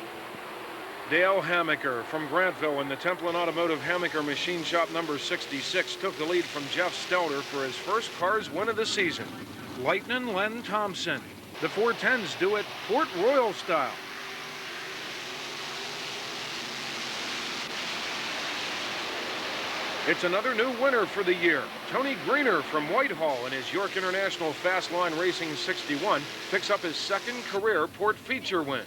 Dale Hammaker from Grantville in the Templin Automotive Hammaker Machine Shop number 66 took the lead from Jeff Stelter for his first Cars win of the season. Lightnin' Len Thompson. The 410s do it Port Royal style. It's another new winner for the year. Tony Greener from Whitehall in his York International Fast Line Racing 61 picks up his second career Port feature win.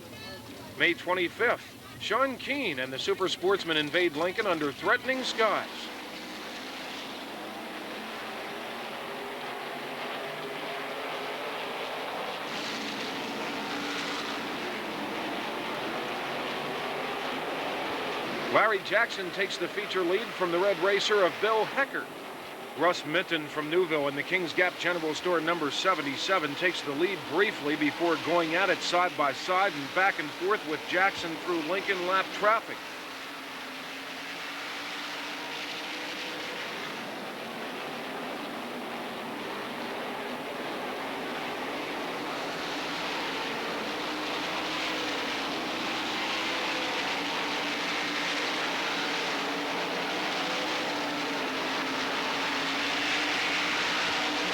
May 25th, Sean Keane and the Super Sportsman invade Lincoln under threatening skies. Larry Jackson takes the feature lead from the red racer of Bill Heckert. Russ Minton from Newville in the Kings Gap General Store number 77 takes the lead briefly before going at it side by side and back and forth with Jackson through Lincoln lap traffic.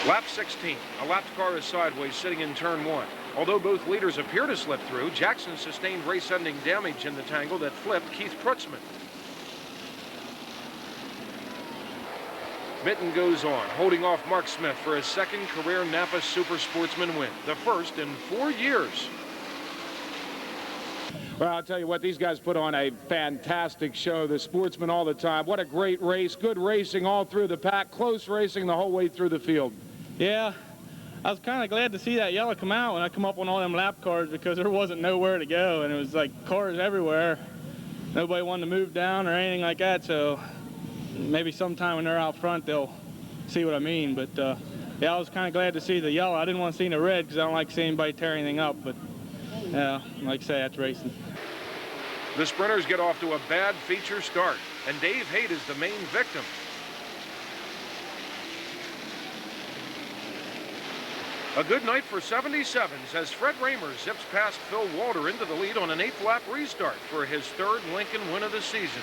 Lap 16, a lapped car is sideways sitting in turn 1. Although both leaders appear to slip through, Jackson sustained race-ending damage in the tangle that flipped Keith Prutzman. Minton goes on, holding off Mark Smith for his second career Napa Super Sportsman win, the first in 4 years. Well, I'll tell you what, these guys put on a fantastic show. The Sportsman all the time. What a great race. Good racing all through the pack. Close racing the whole way through the field. Yeah, I was kind of glad to see that yellow come out when I come up on all them lap cars because there wasn't nowhere to go, and it was like cars everywhere. Nobody wanted to move down or anything like that, so maybe sometime when they're out front they'll see what I mean. But yeah, I was kind of glad to see the yellow. I didn't want to see the red because I don't like seeing anybody tear anything up, but yeah, like I say, that's racing. The sprinters get off to a bad feature start, and Dave Haight is the main victim. A good night for 77s as Fred Raymer zips past Phil Walter into the lead on an 8th lap restart for his 3rd Lincoln win of the season.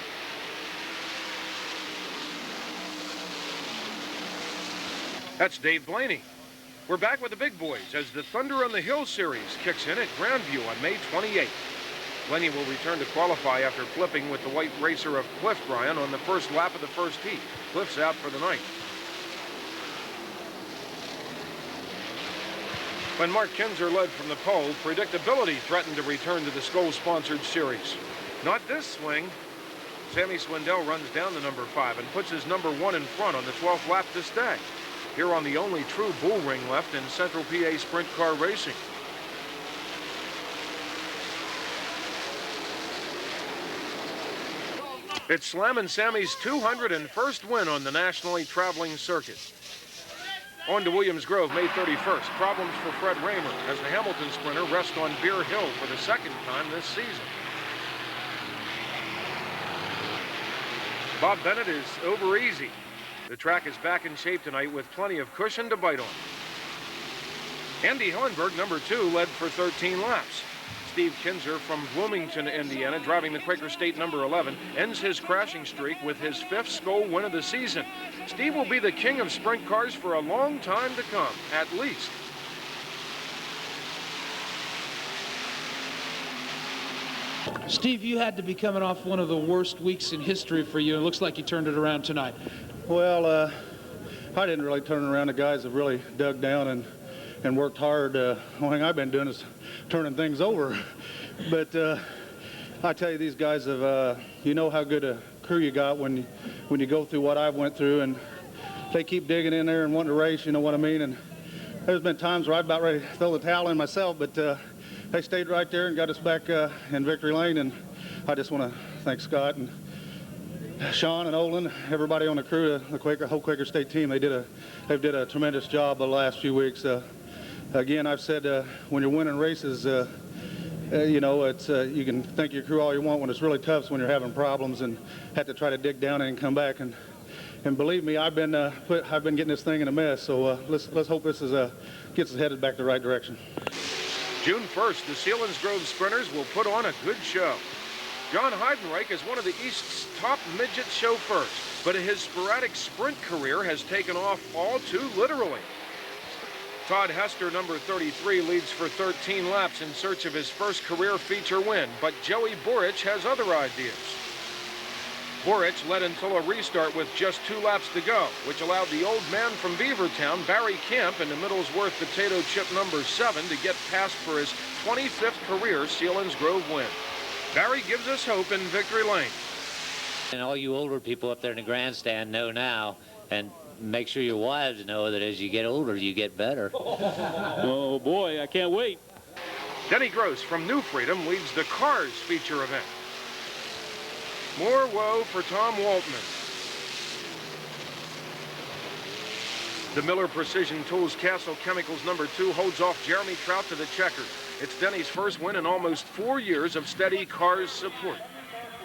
That's Dave Blaney. We're back with the big boys as the Thunder on the Hill series kicks in at Grandview on May 28th. Lenny will return to qualify after flipping with the white racer of Cliff Bryan on the first lap of the first heat. Cliff's out for the night. When Mark Kinzer led from the pole, predictability threatened to return to the Skoll-sponsored series. Not this swing. Sammy Swindell runs down to number 5 and puts his number 1 in front on the 12th lap to stay. Here on the only true bull ring left in Central PA sprint car racing. It's Slammin' Sammy's 201st win on the nationally traveling circuit. On to Williams Grove, May 31st. Problems for Fred Raymer as the Hamilton sprinter rests on Beer Hill for the second time this season. Bob Bennett is over easy. The track is back in shape tonight with plenty of cushion to bite on. Andy Hillenberg, number 2, led for 13 laps. Steve Kinzer from Bloomington, Indiana, driving the Quaker State number 11, ends his crashing streak with his 5th Skoll win of the season. Steve will be the king of sprint cars for a long time to come, at least. Steve, you had to be coming off one of the worst weeks in history for you. It looks like you turned it around tonight. Well, I didn't really turn it around. The guys have really dug down and worked hard. The only thing I've been doing is turning things over. But I tell you, these guys have, you know how good a crew you got when you go through what I went through, and they keep digging in there and wanting to race, you know what I mean? And there's been times where I'm about ready to throw the towel in myself, but they stayed right there and got us back in victory lane, and I just want to thank Scott and Sean and Olin, everybody on the crew, the whole Quaker State team. They did a tremendous job the last few weeks. Again, I've said when you're winning races, you know, it's you can thank your crew all you want. When it's really tough, it's when you're having problems and have to try to dig down and come back. And believe me, I've been getting this thing in a mess. So let's hope this gets us headed back the right direction. June 1st, the Sealands Grove sprinters will put on a good show. John Heidenreich is one of the East's top midget chauffeurs, but his sporadic sprint career has taken off all too literally. Todd Hester, number 33, leads for 13 laps in search of his first career feature win, but Joey Borich has other ideas. Borich led until a restart with just 2 laps to go, which allowed the old man from Beavertown, Barry Camp, in the Middlesworth potato chip number 7 to get past for his 25th career Sealands Grove win. Barry gives us hope in victory lane. And all you older people up there in the grandstand know now, and make sure your wives know that as you get older, you get better. Oh boy, I can't wait. Denny Gross from New Freedom leads the Cars feature event. More woe for Tom Waltman. The Miller Precision Tools Castle Chemicals number 2 holds off Jeremy Trout to the checkers. It's Denny's first win in almost 4 years of steady Cars support.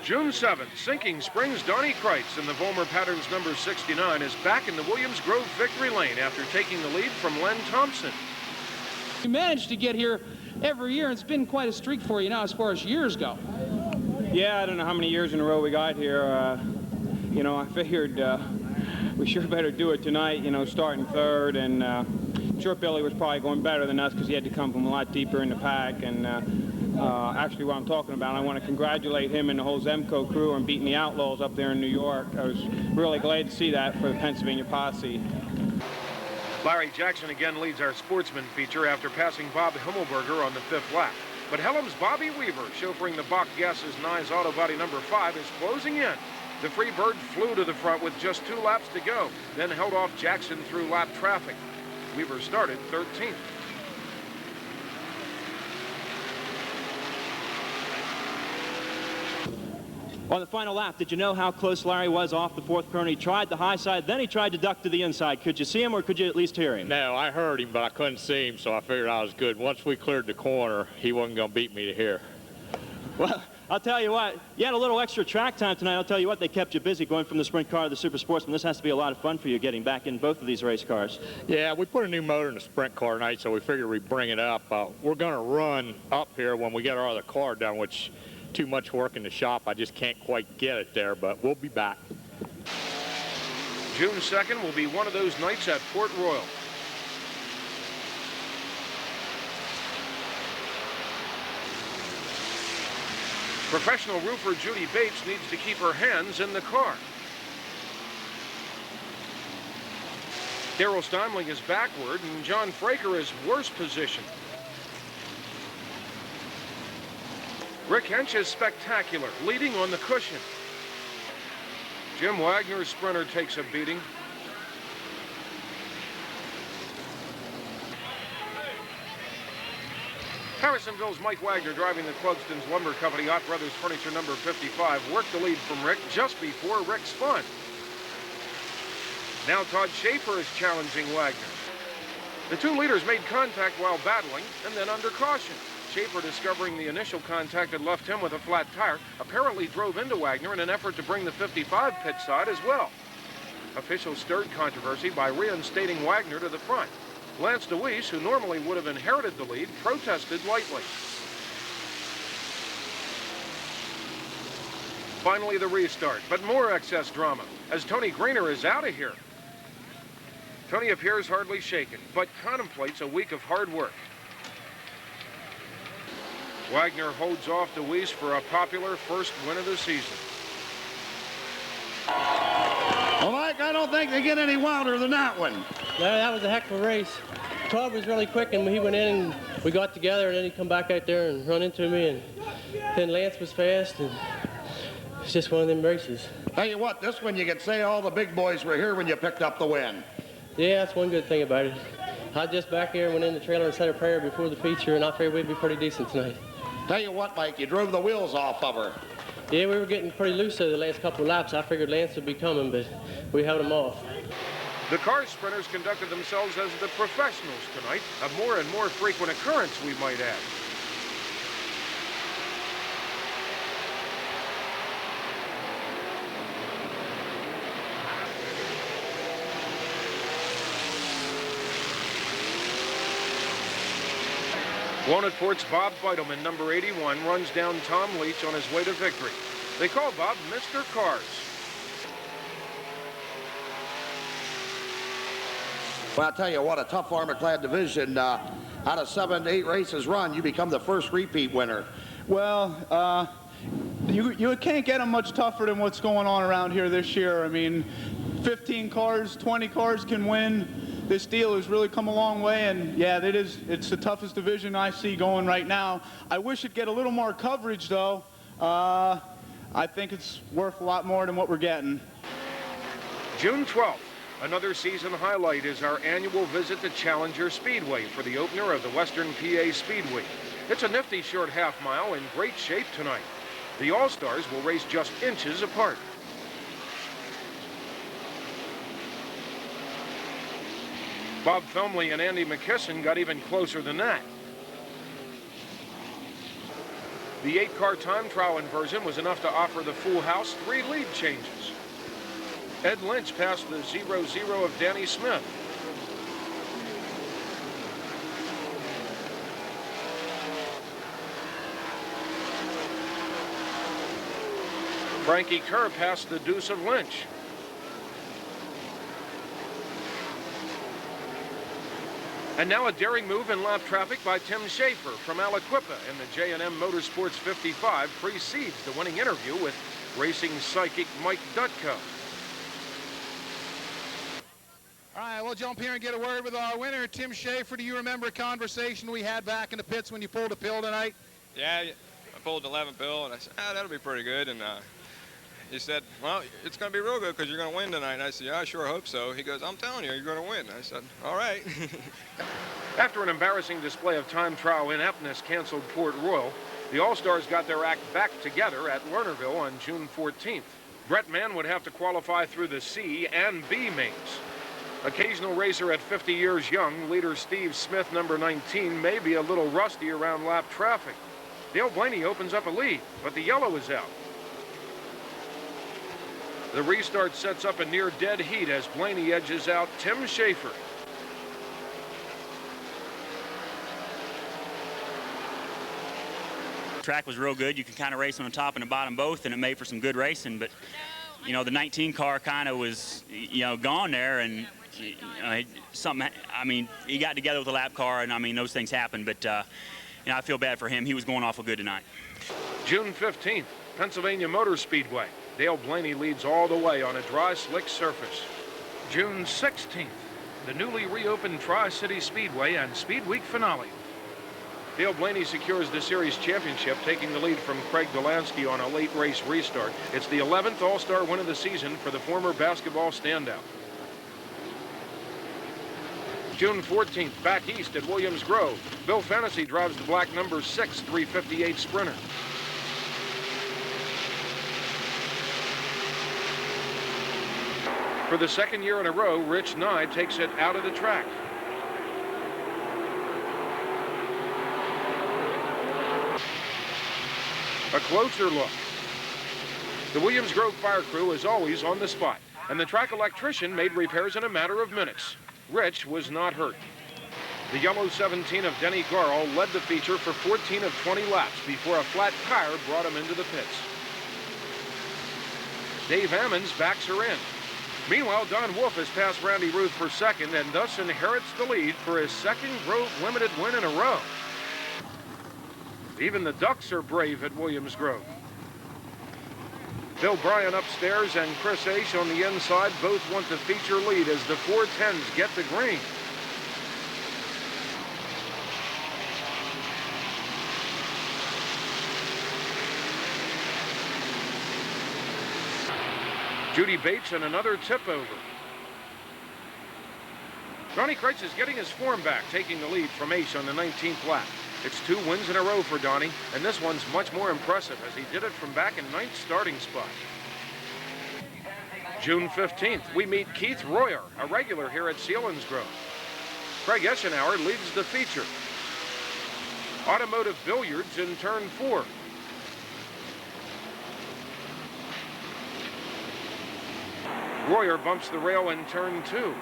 June 7th, Sinking Springs Donnie Kreitz in the Volmer Patterns number 69 is back in the Williams Grove victory lane after taking the lead from Len Thompson. You managed to get here every year, and it's been quite a streak for you now as far as years go. Yeah, I don't know how many years in a row we got here. You know, I figured we sure better do it tonight, you know, starting third. And I'm sure Billy was probably going better than us because he had to come from a lot deeper in the pack. And actually what I'm talking about, I want to congratulate him and the whole Zemco crew on beating the Outlaws up there in New York. I was really glad to see that for the Pennsylvania posse. Larry Jackson again leads our Sportsman feature after passing Bob Himmelberger on the 5th lap. But Hellam's Bobby Weaver, chauffeuring the Bach Gases Nyes Auto Body number 5, is closing in. The Free Bird flew to the front with just 2 laps to go, then held off Jackson through lap traffic. Weaver started 13th. On the final lap, did you know how close Larry was off the 4th corner? He tried the high side, then he tried to duck to the inside. Could you see him, or could you at least hear him? No, I heard him, but I couldn't see him, so I figured I was good. Once we cleared the corner, he wasn't going to beat me to here. Well, I'll tell you what, you had a little extra track time tonight. I'll tell you what, they kept you busy going from the sprint car to the Super Sportsman. This has to be a lot of fun for you getting back in both of these race cars. Yeah, we put a new motor in the sprint car tonight, so we figured we'd bring it up. We're going to run up here when we get our other car done, which too much work in the shop. I just can't quite get it there, but we'll be back. June 2nd will be one of those nights at Port Royal. Professional roofer Judy Bates needs to keep her hands in the car. Darrell Steimling is backward, and John Fraker is worse positioned. Rick Hench is spectacular, leading on the cushion. Jim Wagner's sprinter takes a beating. Harrisonville's Mike Wagner, driving the Clugston's Lumber Company Ott Brothers Furniture number 55, worked the lead from Rick just before Rick spun. Now Todd Schaeffer is challenging Wagner. The two leaders made contact while battling and then under caution. Schaeffer, discovering the initial contact had left him with a flat tire, apparently drove into Wagner in an effort to bring the 55 pit side as well. Officials stirred controversy by reinstating Wagner to the front. Lance DeWeese, who normally would have inherited the lead, protested lightly. Finally, the restart, but more excess drama as Tony Greener is out of here. Tony appears hardly shaken, but contemplates a week of hard work. Wagner holds off DeWeese for a popular first win of the season. Well, Mike, I don't think they get any wilder than that one. Yeah, that was a heck of a race. Todd was really quick, and he went in, and we got together, and then he come back out there and run into me, and then Lance was fast, and it's just one of them races. Tell you what, this one you could say all the big boys were here when you picked up the win. Yeah, that's one good thing about it. I just back here went in the trailer and said a prayer before the feature, and I figured we'd be pretty decent tonight. Tell you what, Mike, you drove the wheels off of her. Yeah, we were getting pretty loose over the last couple of laps. I figured Lance would be coming, but we held him off. The car sprinters conducted themselves as the professionals tonight, a more and more frequent occurrence, we might add. Wanted-Port's Bob Beitelman, number 81, runs down Tom Leach on his way to victory. They call Bob Mr. Cars. Well, I'll tell you what, a tough armor-clad division. Out of 7 to 8 races run, you become the first repeat winner. Well, you can't get them much tougher than what's going on around here this year. I mean, 15 cars, 20 cars can win. This deal has really come a long way, and yeah, it's the toughest division I see going right now. I wish it'd get a little more coverage, though. I think it's worth a lot more than what we're getting. June 12th, another season highlight is our annual visit to Challenger Speedway for the opener of the Western PA Speedway. It's a nifty short half mile in great shape tonight. The All-Stars will race just inches apart. Bob Felmley and Andy McKisson got even closer than that. The 8-car time trial inversion was enough to offer the full house 3 lead changes. Ed Lynch passed the 0-0 of Danny Smith. Frankie Kerr passed the deuce of Lynch. And now a daring move in lap traffic by Tim Schaeffer from Aliquippa in the J&M Motorsports 55 precedes the winning interview with racing psychic Mike Dutko. All right, we'll jump here and get a word with our winner, Tim Schaeffer. Do you remember a conversation we had back in the pits when you pulled a pill tonight? Yeah, I pulled the 11 pill, and I said, that'll be pretty good. And he said, well, it's going to be real good because you're going to win tonight. And I said, yeah, I sure hope so. He goes, I'm telling you, you're going to win. I said, all right. After an embarrassing display of time trial ineptness canceled Port Royal, the All-Stars got their act back together at Lernerville on June 14th. Brett Mann would have to qualify through the C and B mains. Occasional racer at 50 years young, leader Steve Smith, number 19, may be a little rusty around lap traffic. Dale Blaney opens up a lead, but the yellow is out. The restart sets up a near dead heat as Blaney edges out Tim Schaeffer. Track was real good. You can kind of race on the top and the bottom both, and it made for some good racing. But, you know, the 19 car kind of was, you know, gone there, and something. I mean, he got together with the lap car, and I mean, those things happen. But, you know, I feel bad for him. He was going awful good tonight. June 15th, Pennsylvania Motor Speedway. Dale Blaney leads all the way on a dry, slick surface. June 16th, the newly reopened Tri-City Speedway and Speed Week finale. Dale Blaney secures the series championship, taking the lead from Craig Delansky on a late race restart. It's the 11th All-Star win of the season for the former basketball standout. June 14th, back east at Williams Grove, Bill Fantasy drives the black number 6 358 Sprinter. For the second year in a row, Rich Nye takes it out of the track. A closer look. The Williams Grove Fire Crew is always on the spot, and the track electrician made repairs in a matter of minutes. Rich was not hurt. The yellow 17 of Denny Garl led the feature for 14 of 20 laps before a flat tire brought him into the pits. Dave Ammons backs her in. Meanwhile, Don Wolf has passed Randy Ruth for second and thus inherits the lead for his second Grove Limited win in a row. Even the Ducks are brave at Williams Grove. Bill Bryan upstairs and Chris Aish on the inside both want the feature lead as the 410s get the green. Judy Bates and another tip over. Donnie Kreitz is getting his form back, taking the lead from Aish on the 19th lap. It's 2 wins in a row for Donnie, and this one's much more impressive as he did it from back in 9th starting spot. June 15th, we meet Keith Royer, a regular here at Selinsgrove. Craig Eschenauer leads the feature. Automotive Billiards in turn 4. Royer bumps the rail in turn 2.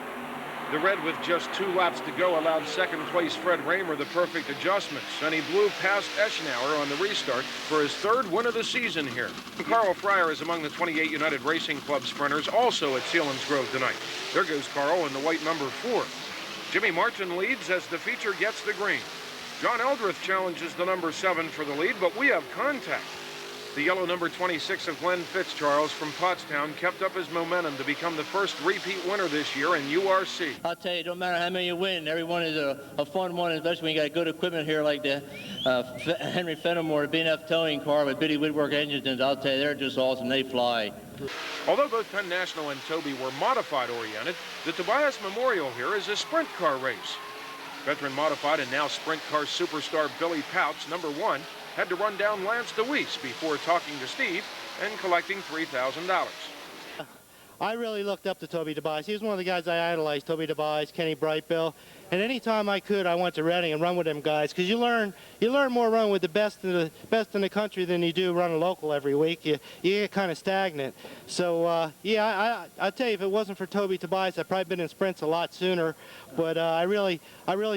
The red with just 2 laps to go allowed second place Fred Raymer the perfect adjustments, and he blew past Eschenauer on the restart for his 3rd win of the season here. Carl Fryer is among the 28 United Racing Club sprinters also at Selinsgrove tonight. There goes Carl in the white number 4. Jimmy Martin leads as the feature gets the green. John Eldrith challenges the number 7 for the lead, but we have contact. The yellow number 26 of Glenn Fitzcharles from Pottstown kept up his momentum to become the first repeat winner this year in URC. I'll tell you, it don't matter how many you win. Every one is a fun one, especially when you got good equipment here like the Henry Fenimore B&F towing car with Biddy Woodwork engines. And I'll tell you, they're just awesome. They fly. Although both Penn National and Toby were modified-oriented, the Tobias Memorial here is a sprint car race. Veteran modified and now sprint car superstar Billy Pouts, number 1, had to run down Lance DeWeese before talking to Steve and collecting $3,000. I really looked up to Toby Tobias. He was one of the guys I idolized, Toby Tobias, Kenny Brightbill. And anytime I could, I went to Reading and run with them guys, because you learn more running with the best in the country than you do running local every week. You get kind of stagnant. So yeah, I tell you, if it wasn't for Toby Tobias, I'd probably been in sprints a lot sooner. But I really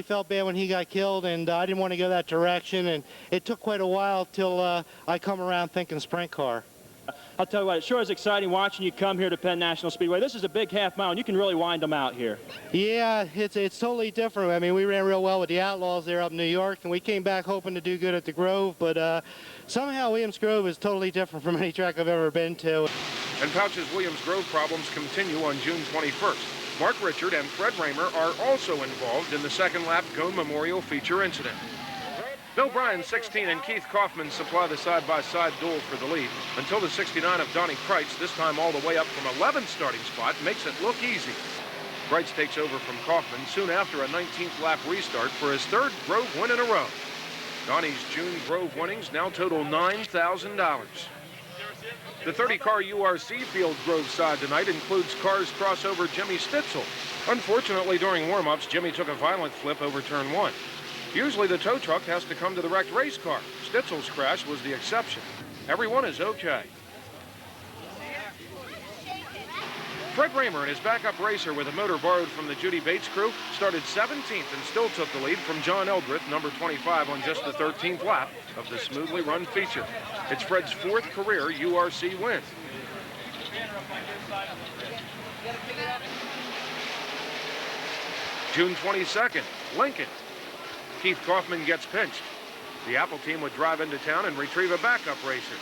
felt bad when he got killed, and I didn't want to go that direction. And it took quite a while till I come around thinking sprint car. I'll tell you what, it sure is exciting watching you come here to Penn National Speedway. This is a big half mile, and you can really wind them out here. Yeah, it's totally different. I mean, we ran real well with the Outlaws there up in New York, and we came back hoping to do good at the Grove, but somehow Williams Grove is totally different from any track I've ever been to. And Pouch's Williams Grove problems continue on June 21st. Mark Richard and Fred Raymer are also involved in the second lap Cone Memorial feature incident. Bill Bryan, 16, and Keith Kaufman supply the side-by-side duel for the lead until the 69 of Donnie Kreitz, this time all the way up from 11th starting spot, makes it look easy. Kreitz takes over from Kaufman soon after a 19th lap restart for his 3rd Grove win in a row. Donnie's June Grove winnings now total $9,000. The 30-car URC field Grove side tonight includes Cars crossover Jimmy Stitzel. Unfortunately, during warm-ups, Jimmy took a violent flip over turn 1. Usually the tow truck has to come to the wrecked race car. Stitzel's crash was the exception. Everyone is okay. Fred Raymer and his backup racer with a motor borrowed from the Judy Bates crew started 17th and still took the lead from John Eldrith, number 25, on just the 13th lap of the smoothly run feature. It's Fred's 4th career URC win. June 22nd, Lincoln. Keith Kaufman gets pinched. The Apple team would drive into town and retrieve a backup racer.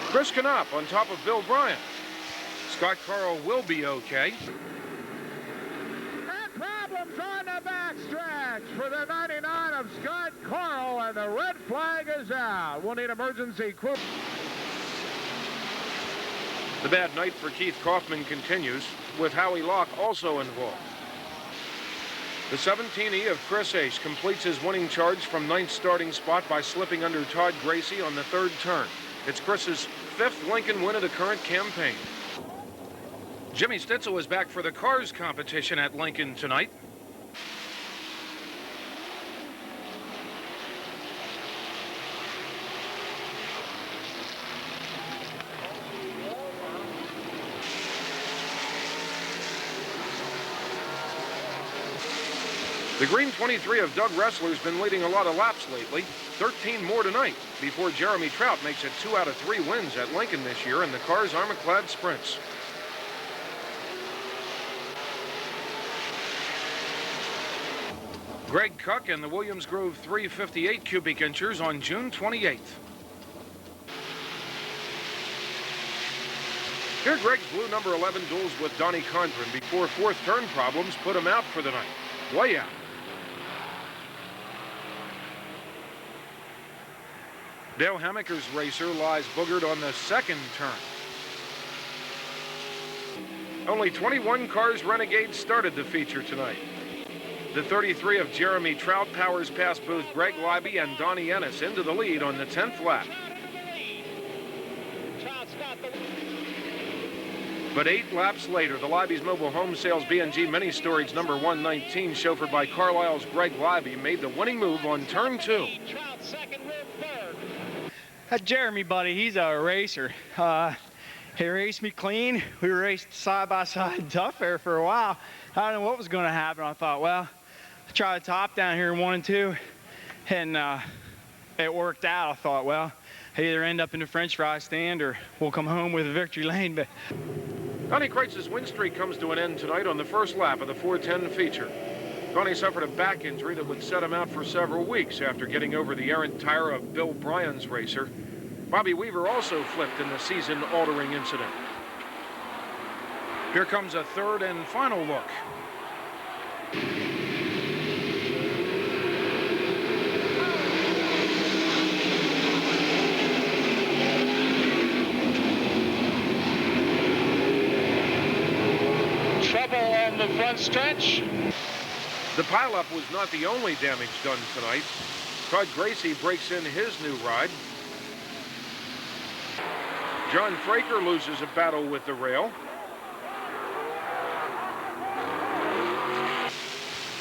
Chris Knopp on top of Bill Bryant. Scott Carl will be okay. And problems on the backstretch for the 99 of Scott Carl, and the red flag is out. We'll need emergency crew. The bad night for Keith Kaufman continues, with Howie Locke also involved. The 17E of Chris Ace completes his winning charge from 9th starting spot by slipping under Todd Gracie on the 3rd turn. It's Chris's 5th Lincoln win of the current campaign. Jimmy Stitzel is back for the Cars competition at Lincoln tonight. The green 23 of Doug Ressler's been leading a lot of laps lately. 13 more tonight before Jeremy Trout makes it 2 out of 3 wins at Lincoln this year in the Cars Armor-Clad Sprints. Greg Kuck and the Williams Grove 358 cubic inchers on June 28th. Here Greg's blue number 11 duels with Donnie Condren before 4th turn problems put him out for the night. Way out. Dale Hammaker's racer lies boogered on the 2nd turn. Only 21 Cars Renegades started the feature tonight. The 33 of Jeremy Trout powers past both Greg Leiby and Donnie Ennis into the lead on the 10th lap. But 8 laps later, the Leiby's Mobile Home Sales B&G Mini Storage number 119, chauffeured by Carlisle's Greg Leiby, made the winning move on turn 2. That Jeremy buddy, he's a racer. He raced me clean. We raced side by side tough there for a while. I don't know what was going to happen. I thought, well, I'll try the top down here in 1 and 2, and it worked out. I thought, well, I either end up in the French fry stand or we'll come home with a victory lane. But Donnie Kreitz's win streak comes to an end tonight on the 1st lap of the 410 feature. Donnie suffered a back injury that would set him out for several weeks after getting over the errant tire of Bill Bryan's racer. Bobby Weaver also flipped in the season-altering incident. Here comes a 3rd and final look. Trouble on the front stretch. The pileup was not the only damage done tonight. Todd Gracie breaks in his new ride. John Fraker loses a battle with the rail.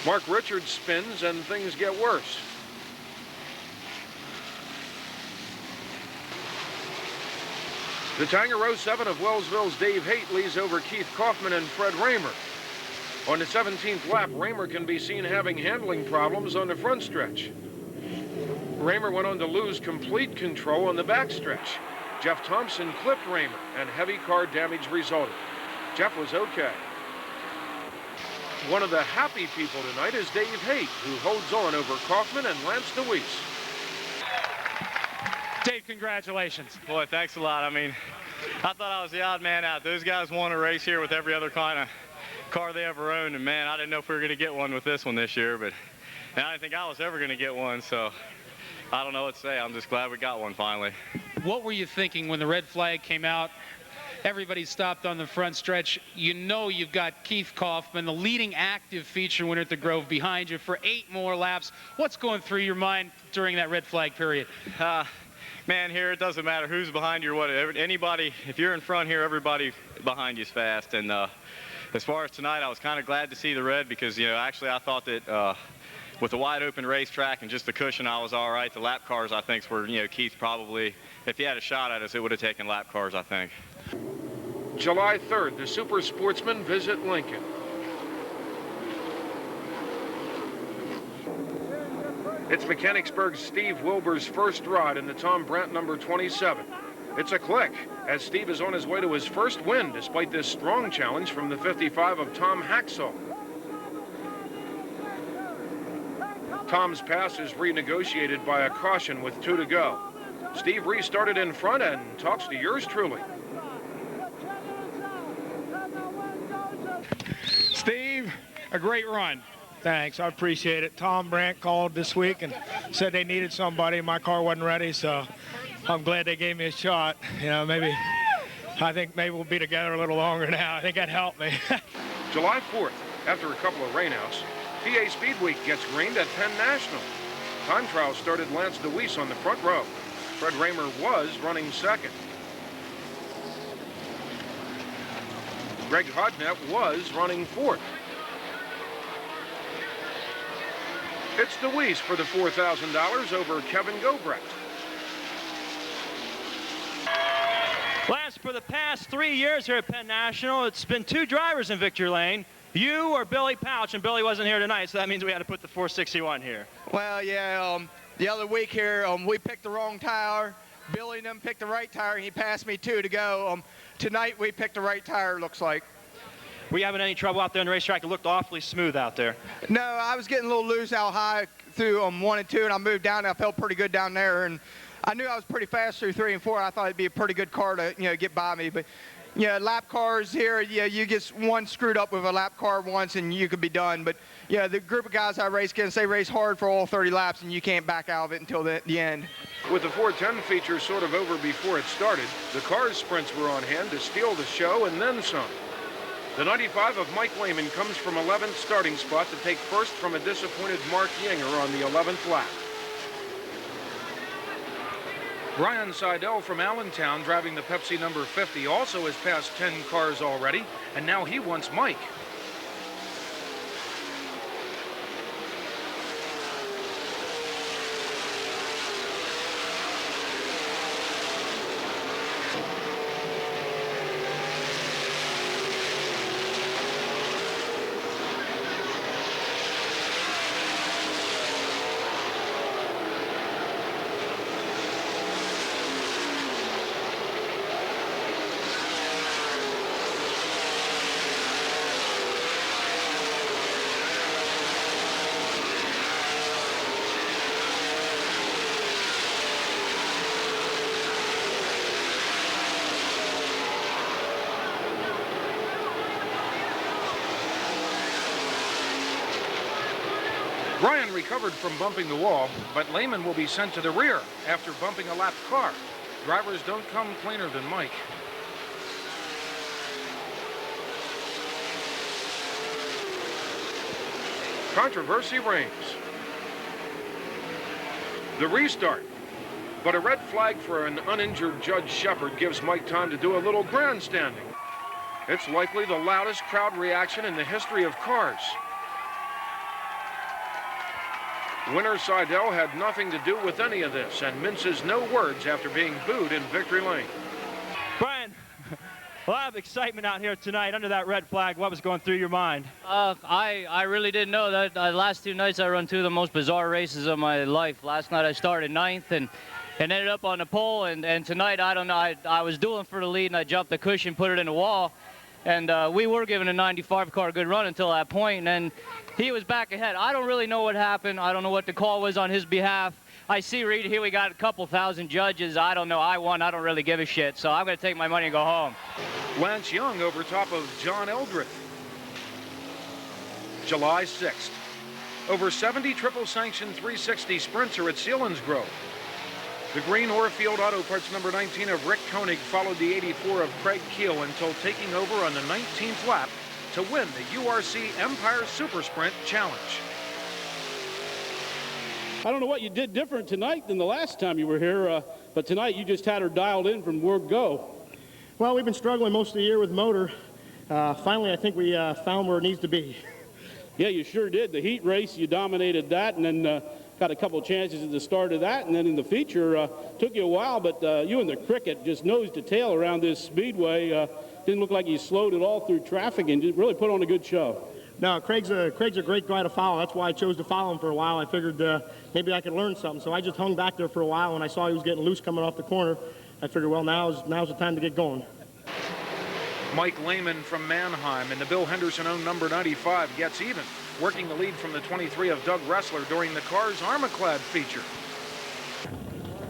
Mark Richards spins and things get worse. The Tanger 07 of Wellsville's Dave Haight leads over Keith Kaufman and Fred Raymer. On the 17th lap, Raymer can be seen having handling problems on the front stretch. Raymer went on to lose complete control on the back stretch. Jeff Thompson clipped Raymer, and heavy car damage resulted. Jeff was okay. One of the happy people tonight is Dave Haight, who holds on over Kaufman and Lance DeWeese. Dave, congratulations. Boy, thanks a lot. I mean, I thought I was the odd man out. Those guys won a race here with every other kind of car they ever owned, and man, I didn't know if we were going to get one with this one this year, but I didn't think I was ever going to get one, so I don't know what to say. I'm just glad we got one finally. What were you thinking when the red flag came out? Everybody stopped on the front stretch. You know you've got Keith Kaufman, the leading active feature winner at the Grove, behind you for 8 more laps. What's going through your mind during that red flag period? Man, here it doesn't matter who's behind you or what. Anybody, if you're in front here, everybody behind you is fast. And as far as tonight, I was kind of glad to see the red because, you know, actually I thought that with the wide open racetrack and just the cushion, I was all right. The lap cars, I think, were, you know, Keith probably, if he had a shot at us, it would have taken lap cars, I think. July 3rd, the Super Sportsmen visit Lincoln. It's Mechanicsburg's Steve Wilbur's first rod in the Tom Brandt number 27. It's a click, as Steve is on his way to his first win, despite this strong challenge from the 55 of Tom Hacksaw. Tom's pass is renegotiated by a caution with 2 to go. Steve restarted in front and talks to yours truly. Steve, a great run. Thanks, I appreciate it. Tom Brandt called this week and said they needed somebody. My car wasn't ready, so I'm glad they gave me a shot. You know, I think maybe we'll be together a little longer now. I think that helped me. July 4th, after a couple of rainouts, PA Speed Week gets greened at Penn National. Time trials started Lance DeWeese on the front row. Fred Raymer was running second. Greg Hodnett was running fourth. It's DeWeese for the $4,000 over Kevin Gobrecht. Last, for the past 3 years here at Penn National, it's been 2 drivers in victory lane. You or Billy Pouch, and Billy wasn't here tonight, so that means we had to put the 461 here. Well, yeah, the other week here, we picked the wrong tire. Billy and them picked the right tire, and he passed me 2 to go. Tonight, we picked the right tire, looks like. Were you having any trouble out there on the racetrack? It looked awfully smooth out there. No, I was getting a little loose out high through 1 and 2, and I moved down, and I felt pretty good down there. And I knew I was pretty fast through 3 and 4. I thought it'd be a pretty good car to, get by me. But, lap cars here, you get one screwed up with a lap car once, and you could be done. But, the group of guys I race against, they race hard for all 30 laps, and you can't back out of it until the end. With the 410 feature sort of over before it started, the cars' sprints were on hand to steal the show and then some. The 95 of Mike Lehman comes from 11th starting spot to take first from a disappointed Mark Yinger on the 11th lap. Brian Seidel from Allentown, driving the Pepsi number 50, also has passed 10 cars already, and now he wants Mike. Brian recovered from bumping the wall, but Lehman will be sent to the rear after bumping a lapped car. Drivers don't come cleaner than Mike. Controversy reigns. The restart. But a red flag for an uninjured Judge Shepard gives Mike time to do a little grandstanding. It's likely the loudest crowd reaction in the history of cars. Winner Seidel had nothing to do with any of this and minces no words after being booed in victory lane. Brian, a lot of excitement out here tonight under that red flag. What was going through your mind? I really didn't know that. Last 2 nights I run 2 of the most bizarre races of my life. Last night I started 9th and ended up on the pole, and tonight, I don't know, I was dueling for the lead and I jumped the cushion, put it in the wall, and we were giving a 95 car a good run until that point, and then he was back ahead. I don't really know what happened. I don't know what the call was on his behalf. I see Reed here, we got a couple thousand judges. I don't know, I won, I don't really give a shit, so I'm gonna take my money and go home. Lance Young over top of John Eldrith. July 6th. Over 70 triple sanctioned 360 sprints are at Selinsgrove. The green Orfield Auto Parts number 19 of Rick Koenig followed the 84 of Craig Keel until taking over on the 19th lap to win the URC Empire Super Sprint Challenge. I don't know what you did different tonight than the last time you were here, but tonight you just had her dialed in from word go. Well, we've been struggling most of the year with motor. Finally, I think we found where it needs to be. Yeah, you sure did. The heat race, you dominated that, and then got a couple chances at the start of that, and then in the feature, took you a while, but you and the Cricket just nose to tail around this speedway. Didn't look like you slowed at all through traffic and really put on a good show. No, Craig's a great guy to follow. That's why I chose to follow him for a while. I figured maybe I could learn something. So I just hung back there for a while. When I saw he was getting loose coming off the corner, I figured, well, now's the time to get going. Mike Lehman from Mannheim in the Bill Henderson-owned number 95 gets even, working the lead from the 23 of Doug Ressler during the car's Armaclad feature.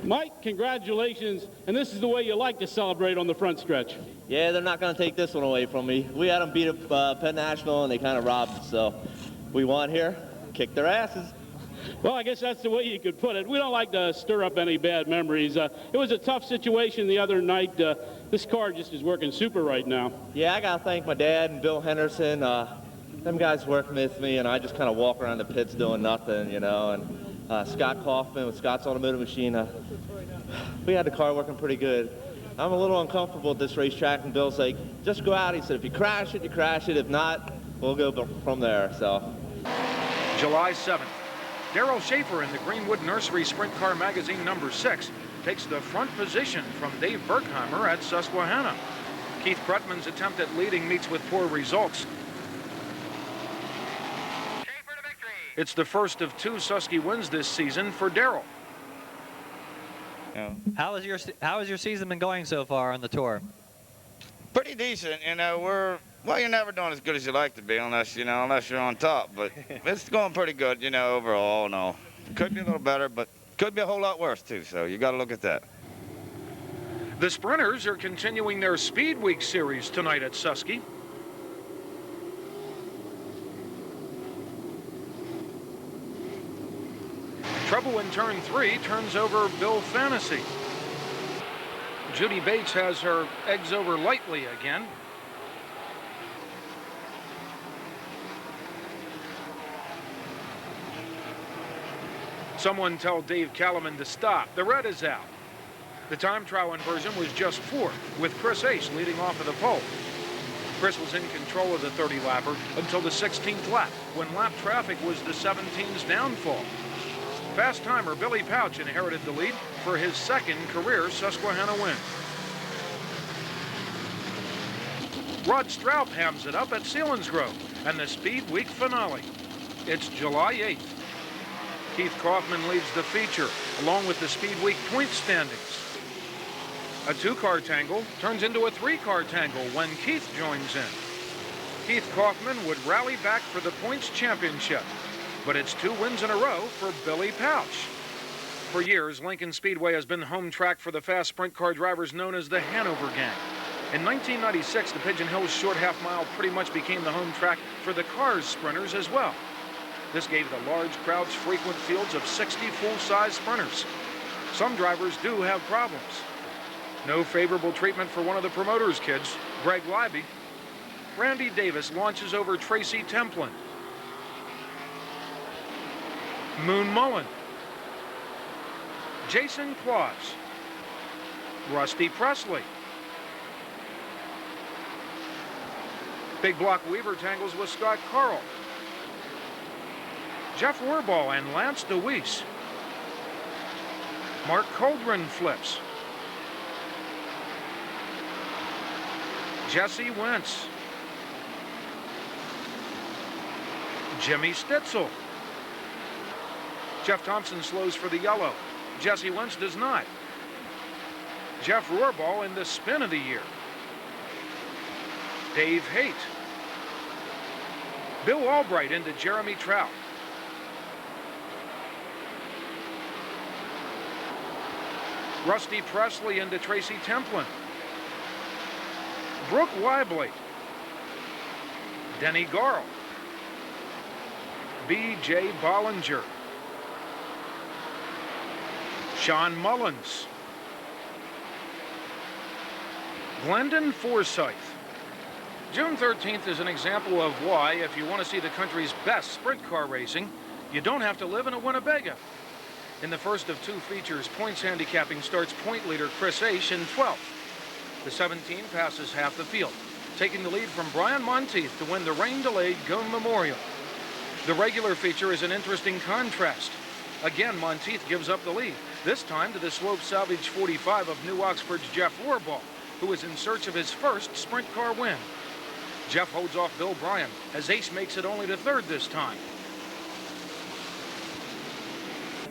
Mike, congratulations, and this is the way you like to celebrate on the front stretch. Yeah, they're not going to take this one away from me. We had them beat up Penn National, and they kind of robbed us, so we won here, kick their asses. Well, I guess that's the way you could put it. We don't like to stir up any bad memories. It was a tough situation the other night. This car just is working super right now. Yeah, I got to thank my dad and Bill Henderson. Them guys work with me, and I just kind of walk around the pits doing nothing, you know, and Scott Kaufman with Scott's Automotive Machine. We had the car working pretty good. I'm a little uncomfortable at this racetrack, and Bill's like, just go out. He said, if you crash it, you crash it. If not, we'll go from there, so. July 7th, Darrell Schaeffer in the Greenwood Nursery Sprint Car Magazine number 6 takes the front position from Dave Berkheimer at Susquehanna. Keith Krutman's attempt at leading meets with poor results. It's the first of 2 Susky wins this season for Darrell. How has your season been going so far on the tour? Pretty decent, you know. Well, you're never doing as good as you like to be unless you're on top. But it's going pretty good, you know, overall. No, could be a little better, but could be a whole lot worse too. So you got to look at that. The sprinters are continuing their Speed Week series tonight at Susky. Trouble in turn 3 turns over Bill Fantasy. Judy Bates has her eggs over lightly again. Someone tell Dave Callman to stop. The red is out. The time trial inversion was just 4th, with Chris Ace leading off of the pole. Chris was in control of the 30-lapper until the 16th lap, when lap traffic was the 17's downfall. Fast timer Billy Pouch inherited the lead for his 2nd career Susquehanna win. Rod Straub hams it up at Selinsgrove and the Speed Week finale. It's July 8th. Keith Kaufman leads the feature, along with the Speed Week point standings. A 2-car tangle turns into a 3-car tangle when Keith joins in. Keith Kaufman would rally back for the points championship, but it's 2 wins in a row for Billy Pouch. For years, Lincoln Speedway has been home track for the fast sprint car drivers known as the Hanover Gang. In 1996, the Pigeon Hills short half mile pretty much became the home track for the Cars sprinters as well. This gave the large crowds frequent fields of 60 full-size sprinters. Some drivers do have problems. No favorable treatment for one of the promoter's kids, Greg Libby. Randy Davis launches over Tracy Templin. Moon Mullen. Jason Claus. Rusty Presley. Big Block Weaver tangles with Scott Carl. Jeff Werbaugh and Lance DeWeese. Mark Coldren flips. Jesse Wentz. Jimmy Stitzel. Jeff Thompson slows for the yellow. Jesse Wentz does not. Jeff Rohrbaugh in the spin of the year. Dave Haight. Bill Albright into Jeremy Trout. Rusty Presley into Tracy Templin. Brooke Weibly. Denny Garl. B.J. Bollinger. Sean Mullins. Glendon Forsyth. June 13th is an example of why, if you want to see the country's best sprint car racing, you don't have to live in a Winnebago. In the first of 2 features, points handicapping starts point leader Chris Ace in 12th. The 17 passes half the field, taking the lead from Brian Monteith to win the rain-delayed Gone Memorial. The regular feature is an interesting contrast. Again, Monteith gives up the lead, this time to the Slope Salvage 45 of New Oxford's Jeff Werbaugh, who is in search of his first sprint car win. Jeff holds off Bill Bryan as Ace makes it only to third this time.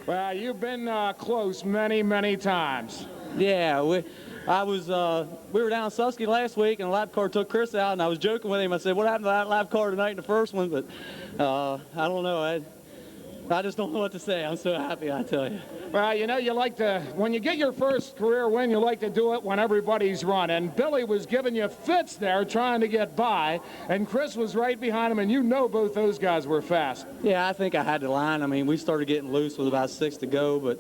Well, you've been close many, many times. Yeah, we were down in Susky last week, and the lap car took Chris out, and I was joking with him. I said, what happened to that lap car tonight in the first one? But I don't know. I just don't know what to say. I'm so happy, I tell you. Well, you know, you like to, when you get your first career win, you like to do it when everybody's running. Billy was giving you fits there trying to get by, and Chris was right behind him, and you know both those guys were fast. Yeah, I think I had the line. I mean, we started getting loose with about 6 to go, but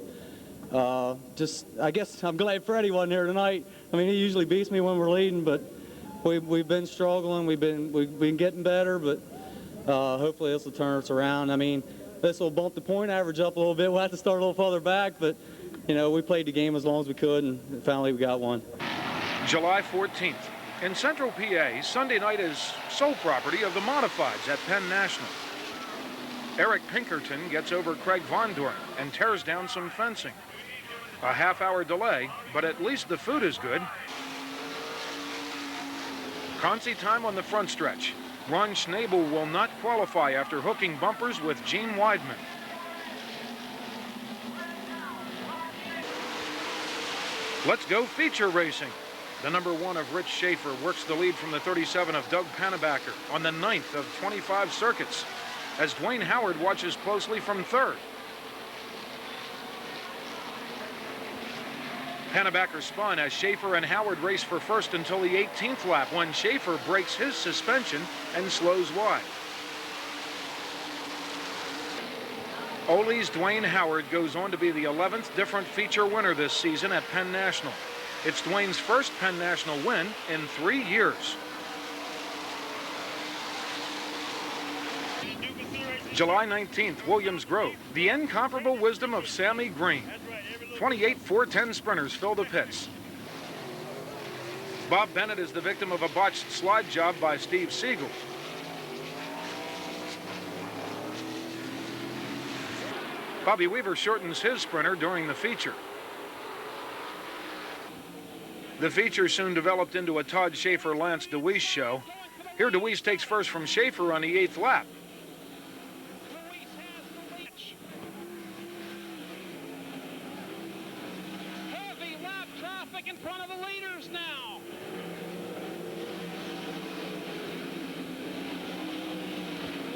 I guess I'm glad Freddie wasn't here tonight. I mean, he usually beats me when we're leading, but we've been struggling. We've been getting better, but hopefully this will turn us around. I mean, this will bump the point average up a little bit. We'll have to start a little further back, but, you know, we played the game as long as we could, and finally we got one. July 14th. In Central PA, Sunday night is sole property of the Modifieds at Penn National. Eric Pinkerton gets over Craig Von Dorn and tears down some fencing. A half-hour delay, but at least the food is good. Consi time on the front stretch. Ron Schnabel will not qualify after hooking bumpers with Gene Weidman. Let's go feature racing. The number 1 of Rich Schaeffer works the lead from the 37 of Doug Pennebaker on the 9th of 25 circuits, as Dwayne Howard watches closely from third. Pennebaker spun as Schaeffer and Howard race for first until the 18th lap, when Schaeffer breaks his suspension and slows wide. Ole's Dwayne Howard goes on to be the 11th different feature winner this season at Penn National. It's Dwayne's first Penn National win in 3 years. July 19th, Williams Grove. The incomparable wisdom of Sammy Green. 28 410 sprinters fill the pits. Bob Bennett is the victim of a botched slide job by Steve Siegel. Bobby Weaver shortens his sprinter during the feature. The feature soon developed into a Todd Schaefer-Lance DeWeese show. Here DeWeese takes first from Schaefer on the 8th lap. In front of the leaders now.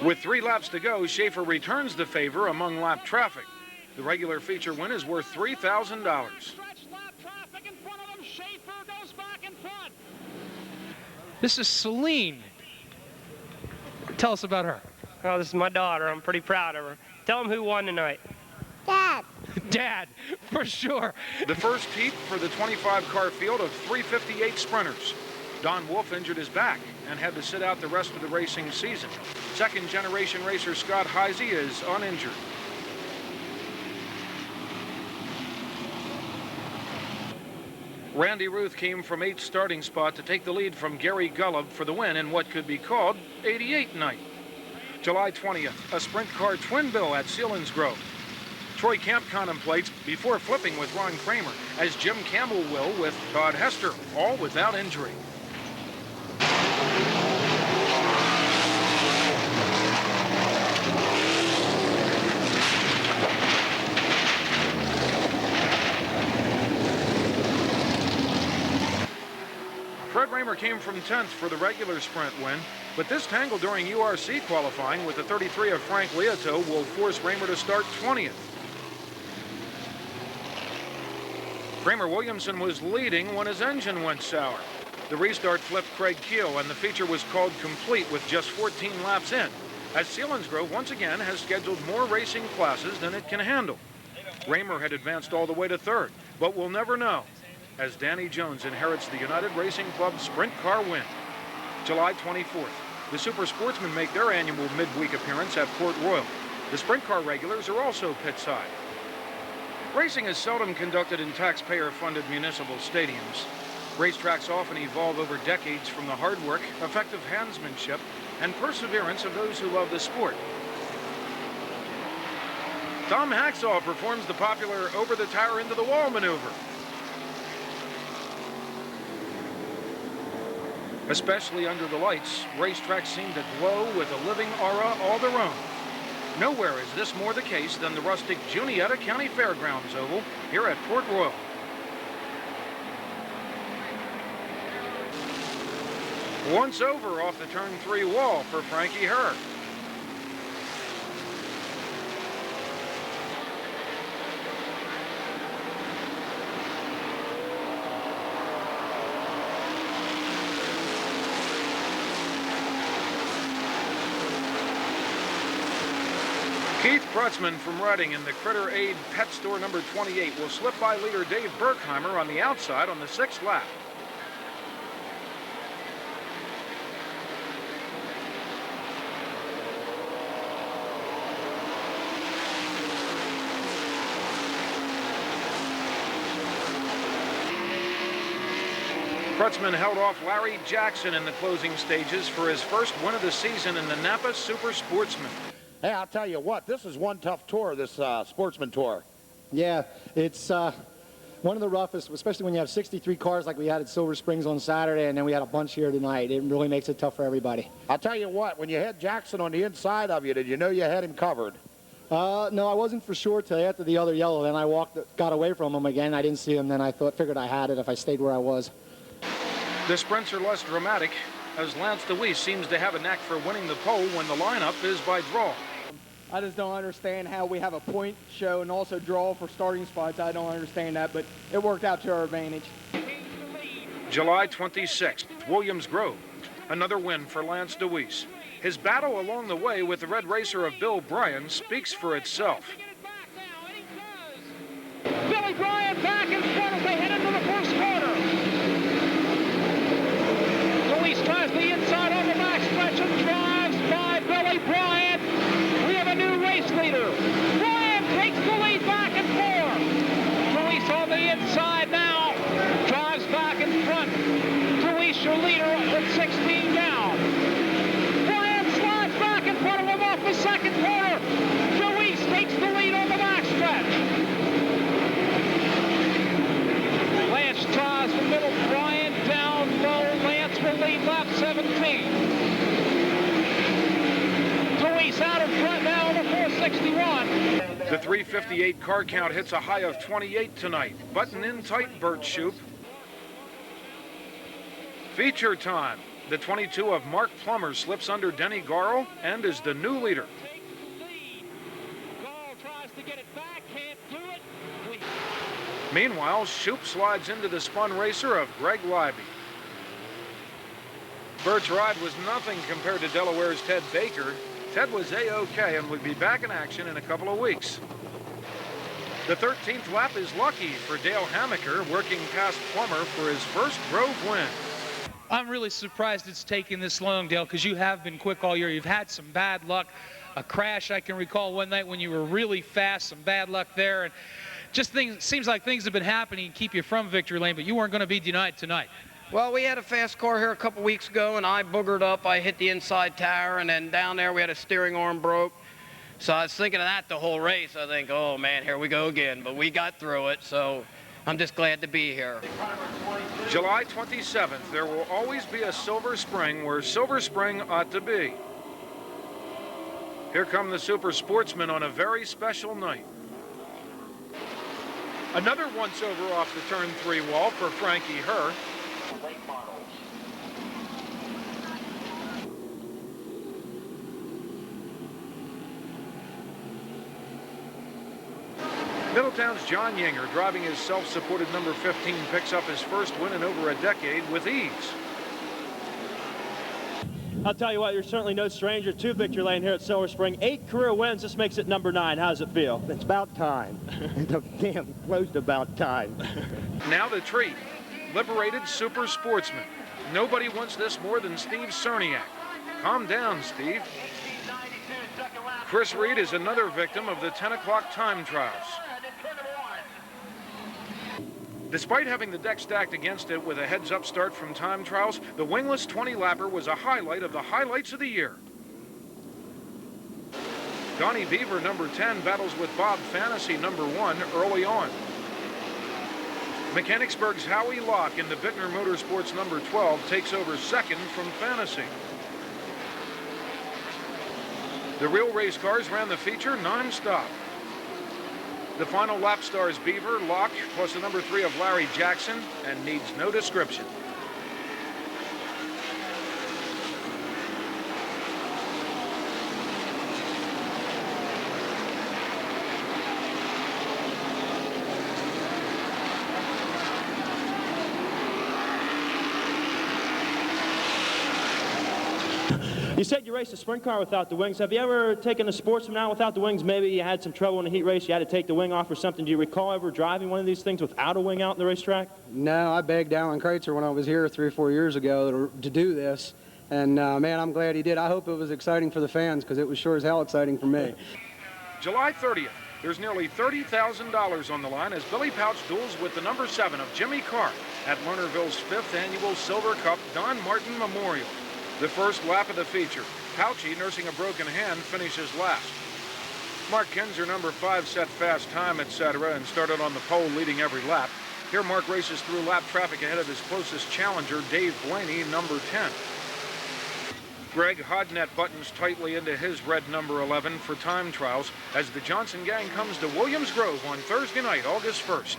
With 3 laps to go, Schaefer returns the favor among lap traffic. The regular feature win is worth $3,000. This is Celine. Tell us about her. Oh, this is my daughter. I'm pretty proud of her. Tell them who won tonight. Dad. Dad, for sure. The first heat for the 25-car field of 358 sprinters. Don Wolf injured his back and had to sit out the rest of the racing season. Second-generation racer Scott Heisey is uninjured. Randy Ruth came from 8th starting spot to take the lead from Gary Gullub for the win in what could be called 88 night. July 20th, a sprint car twin bill at Selinsgrove. Troy Camp contemplates before flipping with Ron Kramer, as Jim Campbell will with Todd Hester, all without injury. Fred Raymer came from 10th for the regular sprint win, but this tangle during URC qualifying with the 33 of Frank Liato will force Raymer to start 20th. Kramer Williamson was leading when his engine went sour. The restart flipped Craig Keel, and the feature was called complete with just 14 laps in, as Selinsgrove once again has scheduled more racing classes than it can handle. Raymer had advanced all the way to third, but we'll never know, as Danny Jones inherits the United Racing Club sprint car win. July 24th, the Super Sportsmen make their annual midweek appearance at Port Royal. The sprint car regulars are also pit-side. Racing is seldom conducted in taxpayer-funded municipal stadiums. Racetracks often evolve over decades from the hard work, effective handsmanship, and perseverance of those who love the sport. Tom Hacksaw performs the popular over-the-tower into the wall maneuver. Especially under the lights, racetracks seem to glow with a living aura all their own. Nowhere is this more the case than the rustic Juniata County Fairgrounds Oval here at Port Royal. Once over off the turn 3 wall for Frankie Herr. Keith Krutzman from Reading in the Critter Aid Pet Store number 28 will slip by leader Dave Berkheimer on the outside on the 6th lap. Krutzman held off Larry Jackson in the closing stages for his first win of the season in the Napa Super Sportsman. Hey, I'll tell you what, this is one tough tour, this Sportsman Tour. Yeah, it's one of the roughest, especially when you have 63 cars like we had at Silver Springs on Saturday, and then we had a bunch here tonight. It really makes it tough for everybody. I'll tell you what, when you had Jackson on the inside of you, did you know you had him covered? No, I wasn't for sure till after the other yellow. Then I got away from him again. I didn't see him. Then I figured I had it if I stayed where I was. The sprints are less dramatic, as Lance DeWeese seems to have a knack for winning the pole when the lineup is by draw. I just don't understand how we have a point show and also draw for starting spots. I don't understand that, but it worked out to our advantage. July 26th, Williams Grove. Another win for Lance DeWeese. His battle along the way with the Red Racer of Bill Bryan speaks for itself. Billy Bryan back in front as they head into the first corner. DeWeese tries the inside on the backstretch and drives by Billy Bryan. We have a new race leader. Bryan takes the lead back and forth. DeWeese on the inside now. Drives back in front. DeWeese your leader with 16 down. Bryan slides back in front of him off the second corner. DeWeese takes the lead on the backstretch. Lance tries the middle. Bryan down low. Lance will lead lap 17. DeWeese out in front now on the 461. The 358 car count hits a high of 28 tonight. Button in tight, Bert Shoup. Feature time. The 22 of Mark Plummer slips under Denny Garl and is the new leader. Meanwhile, Shoup slides into the spun racer of Greg Leiby. Bert's ride was nothing compared to Delaware's Ted Baker. Ted was A-OK and would be back in action in a couple of weeks. The 13th lap is lucky for Dale Hammaker, working past Plummer for his first Grove win. I'm really surprised it's taken this long, Dale, because you have been quick all year. You've had some bad luck. A crash I can recall one night when you were really fast, some bad luck there. And just seems like things have been happening to keep you from victory lane, but you weren't going to be denied tonight. Well, we had a fast car here a couple weeks ago, and I boogered up. I hit the inside tire, and then down there we had a steering arm broke. So I was thinking of that the whole race. I think, oh, man, here we go again. But we got through it, so I'm just glad to be here. July 27th, there will always be a Silver Spring where Silver Spring ought to be. Here come the Super Sportsmen on a very special night. Another once-over off the turn 3 wall for Frankie Herr. Middletown's John Yinger, driving his self-supported number 15, picks up his first win in over a decade with ease. I'll tell you what, you're certainly no stranger to victory lane here at Silver Spring. 8 career wins. This makes it number 9. How does it feel? It's about time. It's damn close to about time. Now the treat. Liberated Super Sportsman. Nobody wants this more than Steve Cerniak. Calm down, Steve. Chris Reed is another victim of the 10 o'clock time trials. Despite having the deck stacked against it with a heads-up start from time trials, the wingless 20-lapper was a highlight of the highlights of the year. Donnie Beaver, number 10, battles with Bob Fantasy, number 1, early on. Mechanicsburg's Howie Locke in the Bittner Motorsports number 12 takes over second from Fantasy. The real race cars ran the feature non-stop. The final lap stars Beaver, Locke, plus the number 3 of Larry Jackson, and needs no description. You said you raced a sprint car without the wings. Have you ever taken a Sportsman out without the wings? Maybe you had some trouble in a heat race, you had to take the wing off or something. Do you recall ever driving one of these things without a wing out in the racetrack? No, I begged Alan Kreitzer when I was here 3 or 4 years ago to do this. And, man, I'm glad he did. I hope it was exciting for the fans because it was sure as hell exciting for me. July 30th, there's nearly $30,000 on the line as Billy Pouch duels with the number 7 of Jimmy Carr at Lernerville's 5th annual Silver Cup Don Martin Memorial. The first lap of the feature. Pouchy, nursing a broken hand, finishes last. Mark Kinzer, number 5, set fast time, etc., and started on the pole, leading every lap. Here, Mark races through lap traffic ahead of his closest challenger, Dave Blaney, number 10. Greg Hodnett buttons tightly into his red number 11 for time trials as the Johnson gang comes to Williams Grove on Thursday night, August 1st.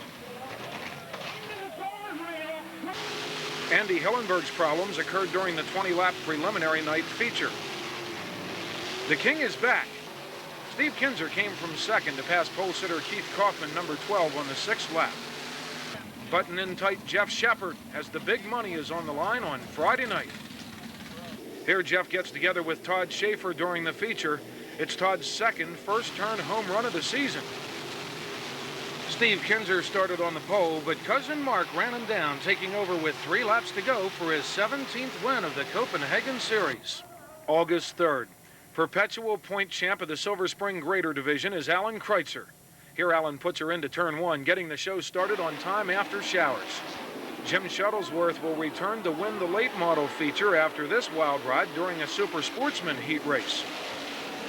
Andy Hillenberg's problems occurred during the 20-lap preliminary night feature. The King is back. Steve Kinzer came from second to pass pole sitter Keith Kaufman, number 12, on the 6th lap. Button-in tight Jeff Shepard as the big money is on the line on Friday night. Here Jeff gets together with Todd Schaeffer during the feature. It's Todd's second first-turn home run of the season. Steve Kinzer started on the pole, but cousin Mark ran him down, taking over with 3 laps to go for his 17th win of the Copenhagen Series. August 3rd. Perpetual point champ of the Silver Spring Grader Division is Alan Kreitzer. Here Alan puts her into turn 1, getting the show started on time after showers. Jim Shuttlesworth will return to win the late model feature after this wild ride during a Super Sportsman heat race.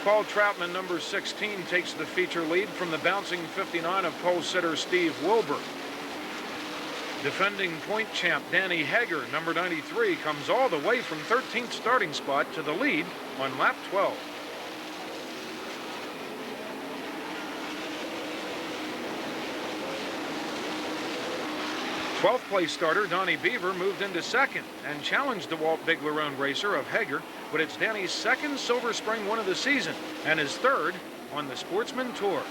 Paul Troutman, number 16, takes the feature lead from the bouncing 59 of pole sitter Steve Wilbur. Defending point champ Danny Hager, number 93, comes all the way from 13th starting spot to the lead on lap 12. Twelfth place starter Donnie Beaver moved into second and challenged the Walt Bigler-owned racer of Hager, but it's Danny's second Silver Spring win of the season and his third on the Sportsman Tour.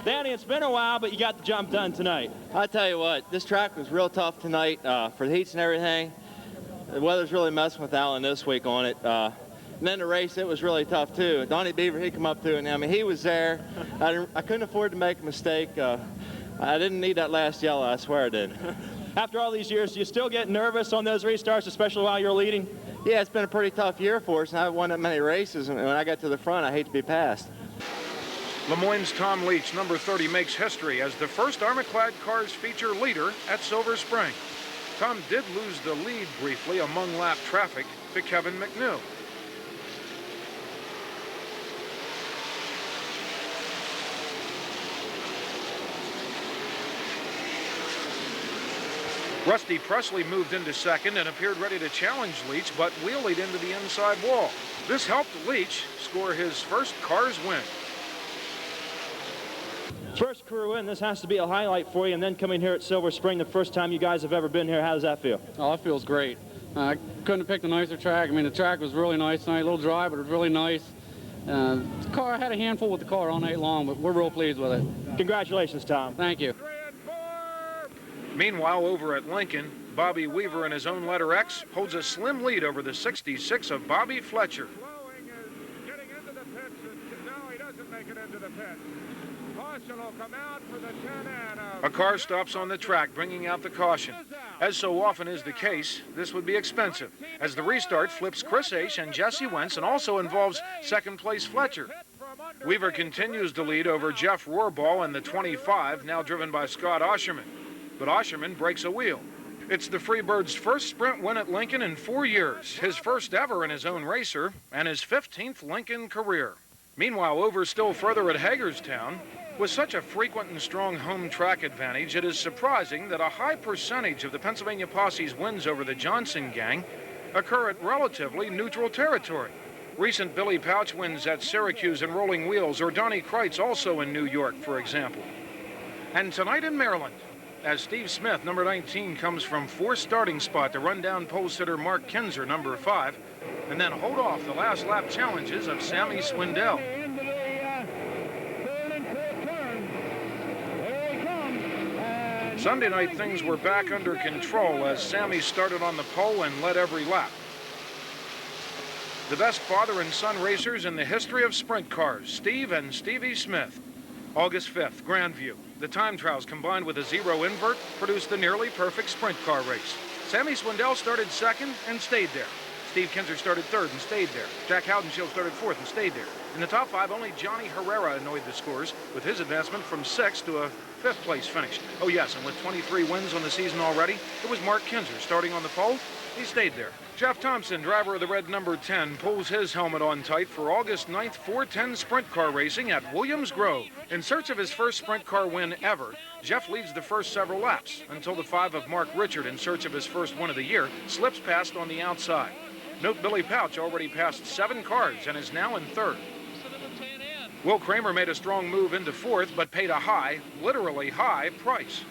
Danny, it's been a while, but you got the jump done tonight. I tell you what, this track was real tough tonight for the heats and everything. The weather's really messing with Alan this week on it. And then the race, it was really tough too. Donnie Beaver, he come up to it, and I mean, he was there. I couldn't afford to make a mistake. I didn't need that last yellow, I swear I didn't. After all these years, do you still get nervous on those restarts, especially while you're leading? Yeah, it's been a pretty tough year for us, and I haven't won that many races, and when I get to the front, I hate to be passed. Lemoyne's Tom Leach, number 30, makes history as the first Armor-clad cars feature leader at Silver Spring. Tom did lose the lead briefly among lap traffic to Kevin McNew. Rusty Presley moved into second and appeared ready to challenge Leach, but wheelied into the inside wall. This helped Leach score his first Cars win. First career win, this has to be a highlight for you, and then coming here at Silver Spring, the first time you guys have ever been here, how does that feel? Oh, it feels great. I couldn't have picked a nicer track. I mean, the track was really nice tonight, a little dry, but it was really nice. The car, I had a handful with the car all night long, but we're real pleased with it. Congratulations, Tom. Thank you. Meanwhile, over at Lincoln, Bobby Weaver in his own letter X holds a slim lead over the 66 of Bobby Fletcher. A car stops on the track, bringing out the caution. As so often is the case, this would be expensive, as the restart flips Chris Aish and Jesse Wentz and also involves second-place Fletcher. Weaver continues to lead over Jeff Rohrball in the 25, now driven by Scott Osherman. But Osherman breaks a wheel. It's the Freebird's first sprint win at Lincoln in 4 years, his first ever in his own racer, and his 15th Lincoln career. Meanwhile, over still further at Hagerstown, With such a frequent and strong home track advantage, it is surprising that a high percentage of the Pennsylvania Posse's wins over the Johnson gang occur at relatively neutral territory. Recent Billy Pouch wins at Syracuse and Rolling Wheels, or Donnie Kreitz also in New York, for example. And tonight in Maryland, as Steve Smith, number 19, comes from 4th starting spot to run down pole sitter Mark Kinzer, number 5, and then hold off the last lap challenges of Sammy Swindell. Sunday night, things were back under control as Sammy started on the pole and led every lap. The best father and son racers in the history of sprint cars, Steve and Stevie Smith. August 5th, Grandview. The time trials combined with a zero invert produced the nearly perfect sprint car race. Sammy Swindell started second and stayed there. Steve Kinzer started third and stayed there. Jack Howdenshield started fourth and stayed there. In the top 5, only Johnny Herrera annoyed the scores with his advancement from 6th to a 5th place finish. Oh yes, and with 23 wins on the season already, it was Mark Kinzer starting on the pole. He stayed there. Jeff Thompson, driver of the red number 10, pulls his helmet on tight for August 9th 410 sprint car racing at Williams Grove. In search of his first sprint car win ever, Jeff leads the first several laps until the 5 of Mark Richard, in search of his first win of the year, slips past on the outside. Note Billy Pouch already passed 7 cars and is now in 3rd. Will Kramer made a strong move into 4th, but paid a high, literally high, price.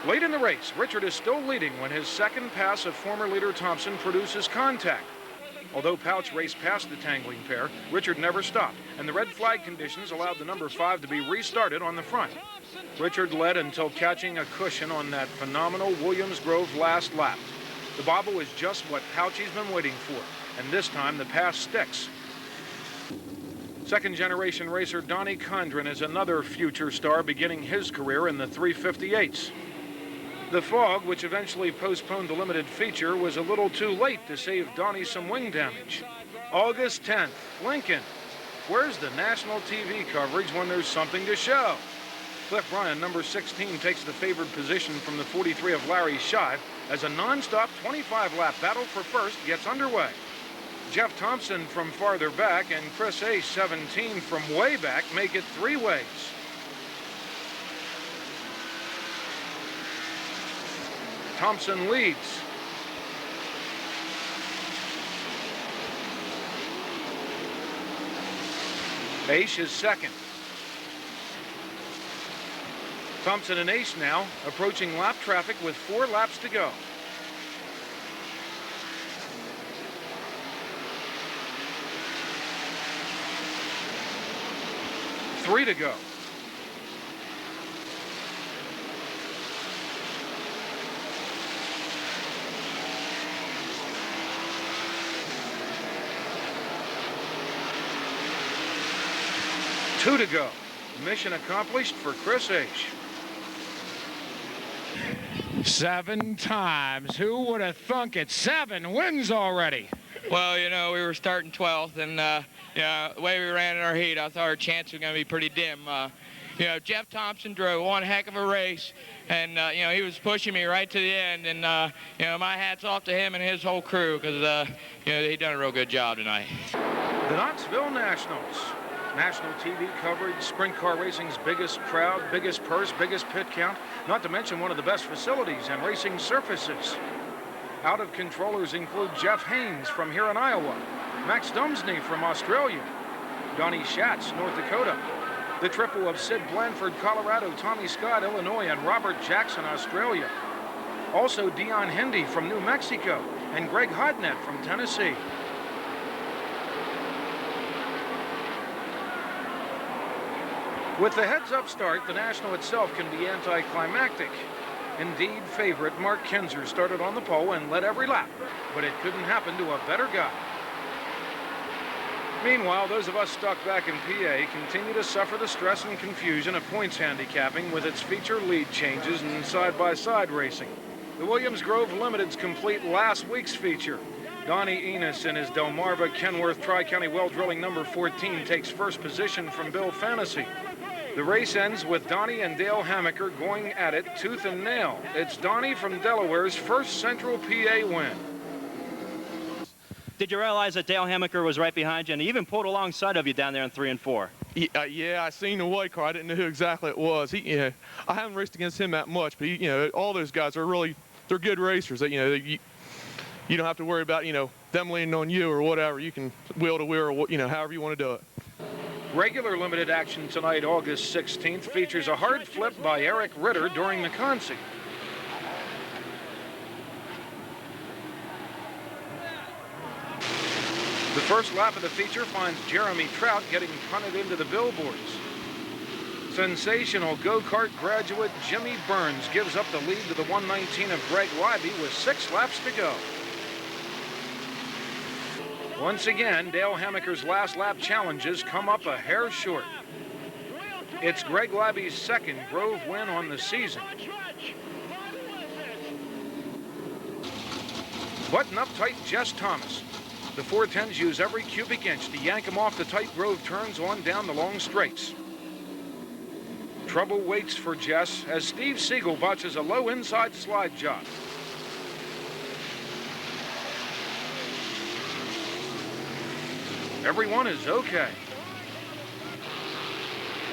Late in the race, Richard is still leading when his second pass of former leader Thompson produces contact. Although Pouch raced past the tangling pair, Richard never stopped, and the red flag conditions allowed the number 5 to be restarted on the front. Richard led until catching a cushion on that phenomenal Williams Grove last lap. The bobble is just what Pouchy's been waiting for, and this time the pass sticks. Second-generation racer Donnie Condren is another future star beginning his career in the 358s. The fog, which eventually postponed the limited feature, was a little too late to save Donnie some wing damage. August 10th, Lincoln. Where's the national TV coverage when there's something to show? Cliff Bryan, number 16, takes the favored position from the 43 of Larry Shive as a non-stop 25-lap battle for first gets underway. Jeff Thompson from farther back and Chris Ace, 17, from way back make it 3 ways. Thompson leads. Ace is second. Thompson and Ace now approaching lap traffic with 4 laps to go. Three to go. Two to go. Mission accomplished for Chris H. 7 times. Who would have thunk it? 7 wins already. Well, you know, we were starting 12th, and the way we ran in our heat, I thought our chance was going to be pretty dim. Jeff Thompson drove one heck of a race, and he was pushing me right to the end, and my hat's off to him and his whole crew, because he done a real good job tonight. The Knoxville Nationals. National TV coverage, sprint car racing's biggest crowd, biggest purse, biggest pit count, not to mention one of the best facilities and racing surfaces. Out of controllers include Jeff Haynes from here in Iowa, Max Dumsney from Australia, Donnie Schatz, North Dakota, the triple of Sid Blanford, Colorado, Tommy Scott, Illinois, and Robert Jackson, Australia. Also Dion Hindy from New Mexico and Greg Hodnett from Tennessee. With the heads-up start, the National itself can be anticlimactic. Indeed, favorite Mark Kinzer started on the pole and led every lap, but it couldn't happen to a better guy. Meanwhile, those of us stuck back in PA continue to suffer the stress and confusion of points handicapping with its feature lead changes and side-by-side racing. The Williams Grove Limited's complete last week's feature. Donnie Enos in his Delmarva Kenworth Tri-County Well Drilling number 14 takes first position from Bill Fantasy. The race ends with Donnie and Dale Hammaker going at it tooth and nail. It's Donnie from Delaware's first Central PA win. Did you realize that Dale Hammaker was right behind you and he even pulled alongside of you down there in 3 and 4? Yeah, I seen the white car. I didn't know who exactly it was. I haven't raced against him that much, but all those guys are they're good racers. You don't have to worry about them leaning on you or whatever. You can wheel to wheel or however you want to do it. Regular limited action tonight, August 16th, features a hard flip by Eric Ritter during the consi. The first lap of the feature finds Jeremy Trout getting punted into the billboards. Sensational go-kart graduate Jimmy Burns gives up the lead to the 119 of Greg Libby with 6 laps to go. Once again, Dale Hammaker's last lap challenges come up a hair short. It's Greg Libby's second Grove win on the season. Button up tight Jess Thomas. The 410s use every cubic inch to yank him off the tight Grove turns on down the long straights. Trouble waits for Jess as Steve Siegel botches a low inside slide job. Everyone is okay.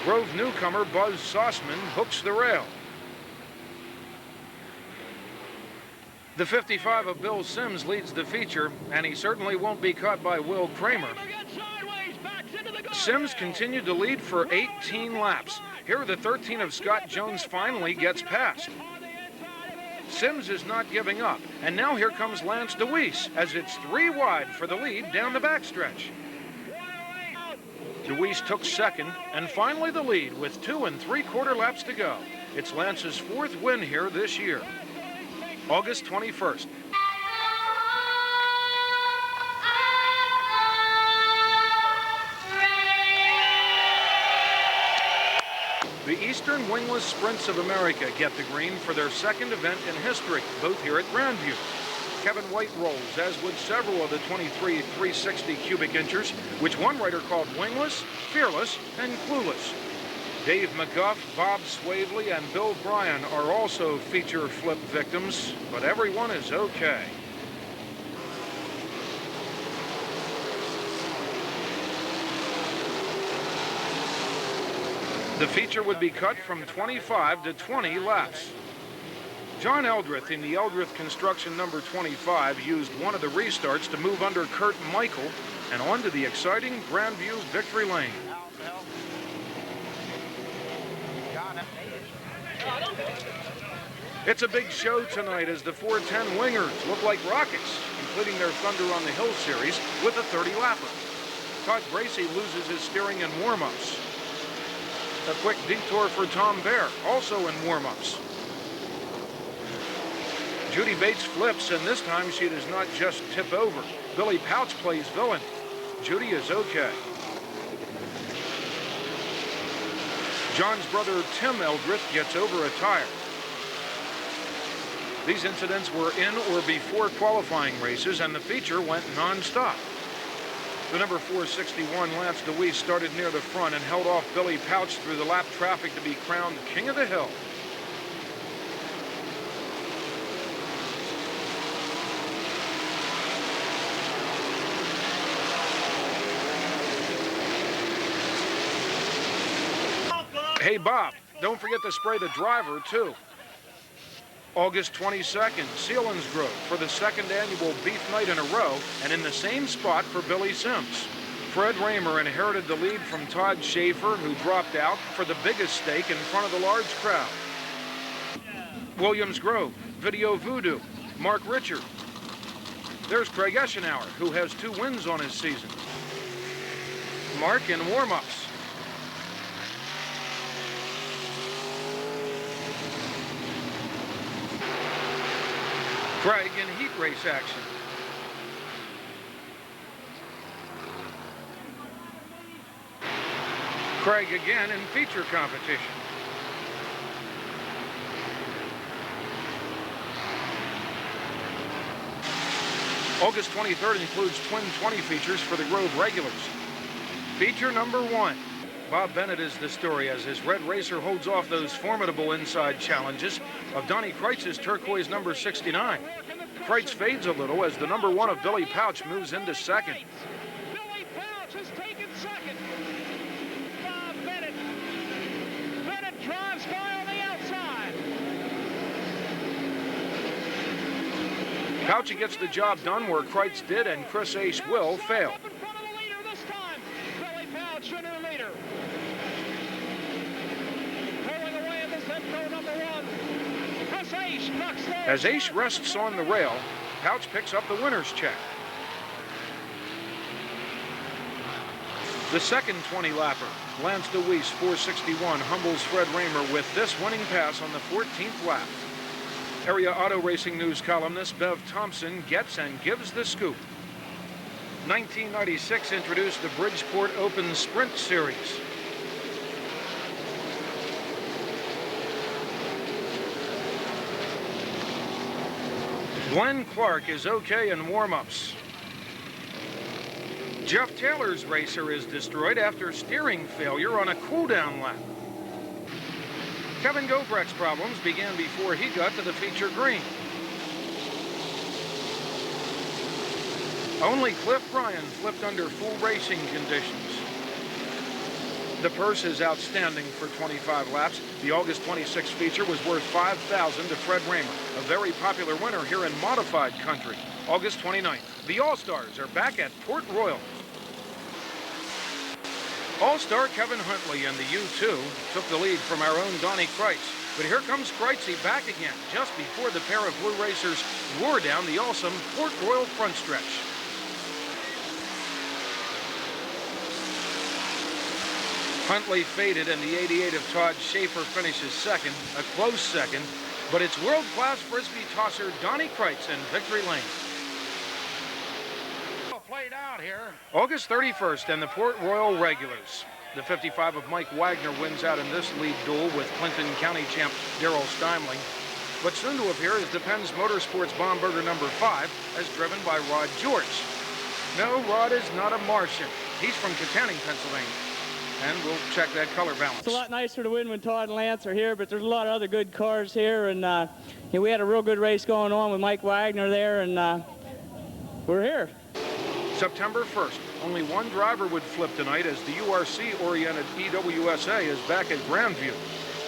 Grove newcomer Buzz Sossman hooks the rail. The 55 of Bill Sims leads the feature, and he certainly won't be caught by Will Kramer. Sims continued to lead for 18 laps. Here the 13 of Scott Jones finally gets past. Sims is not giving up, and now here comes Lance DeWeese as it's 3 wide for the lead down the backstretch. DeWeese took second, and finally the lead with 2 3/4 laps to go. It's Lance's 4th win here this year. August 21st. The Eastern Wingless Sprints of America get the green for their 2nd event in history, both here at Grandview. Kevin White rolls, as would several of the 23 360 cubic inchers, which one writer called wingless, fearless, and clueless. Dave McGuff, Bob Swavely, and Bill Bryan are also feature flip victims, but everyone is okay. The feature would be cut from 25 to 20 laps. John Eldrith in the Eldrith Construction number 25 used one of the restarts to move under Kurt Michael and onto the exciting Grandview victory lane. It's a big show tonight as the 410 wingers look like rockets, completing their Thunder on the Hill series with a 30-lapper. Todd Gracie loses his steering in warm-ups. A quick detour for Tom Bear, also in warm-ups. Judy Bates flips, and this time she does not just tip over. Billy Pouch plays villain. Judy is okay. John's brother Tim Eldrith gets over a tire. These incidents were in or before qualifying races, and the feature went non-stop. The number 461 Lance DeWeese started near the front and held off Billy Pouch through the lap traffic to be crowned King of the Hill. Hey, Bob, don't forget to spray the driver, too. August 22nd, Selinsgrove for the 2nd annual Beef Night in a row, and in the same spot for Billy Sims. Fred Raymer inherited the lead from Todd Schaeffer, who dropped out for the biggest stake in front of the large crowd. Williams Grove, Video Voodoo, Mark Richard. There's Craig Eschenauer, who has 2 wins on his season. Mark in warm-ups. Craig in heat race action. Craig again in feature competition. August 23rd includes twin 20 features for the Grove regulars. Feature number 1. Bob Bennett is the story as his red racer holds off those formidable inside challenges of Donnie Kreitz's turquoise number 69. Kreitz fades a little as the number 1 of Billy Pouch moves into 2nd. Billy Pouch has taken 2nd. Pouchy gets the job done where Kreitz did, and Chris Ace will fail. Billy Pouch, your new leader. Pulling away in the Zipco number 1. Chris Ace knocks there. As Ace rests on the rail, Pouch picks up the winner's check. The second 20-lapper, Lance DeWeese, 461, humbles Fred Raymer with this winning pass on the 14th lap. Area Auto Racing News columnist Bev Thompson gets and gives the scoop. 1996 introduced the Bridgeport Open Sprint Series. Glenn Clark is okay in warm-ups. Jeff Taylor's racer is destroyed after steering failure on a cool-down lap. Kevin Gobrecht's problems began before he got to the feature green. Only Cliff Bryan flipped under full racing conditions. The purse is outstanding for 25 laps. The August 26 feature was worth $5,000 to Fred Raymer, a very popular winner here in modified country. August 29th, the All-Stars are back at Port Royal. All-Star Kevin Huntley and the U2 took the lead from our own Donnie Kreitz. But here comes Kreitzey back again, just before the pair of blue racers wore down the awesome Port Royal front stretch. Huntley faded, and the 88 of Todd Schaeffer finishes second, a close second, but it's world-class Frisbee tosser Donnie Kreitz in victory lane. Played out here. August 31st and the Port Royal regulars. The 55 of Mike Wagner wins out in this lead duel with Clinton County champ Darrell Steimling. But soon to appear is the Penn's Motorsports Bomberger number 5, as driven by Rod George. No, Rod is not a Martian. He's from Katanning, Pennsylvania. And we'll check that color balance. It's a lot nicer to win when Todd and Lance are here, but there's a lot of other good cars here, and we had a real good race going on with Mike Wagner there, and we're here. September 1st, only one driver would flip tonight as the URC-oriented EWSA is back at Grandview.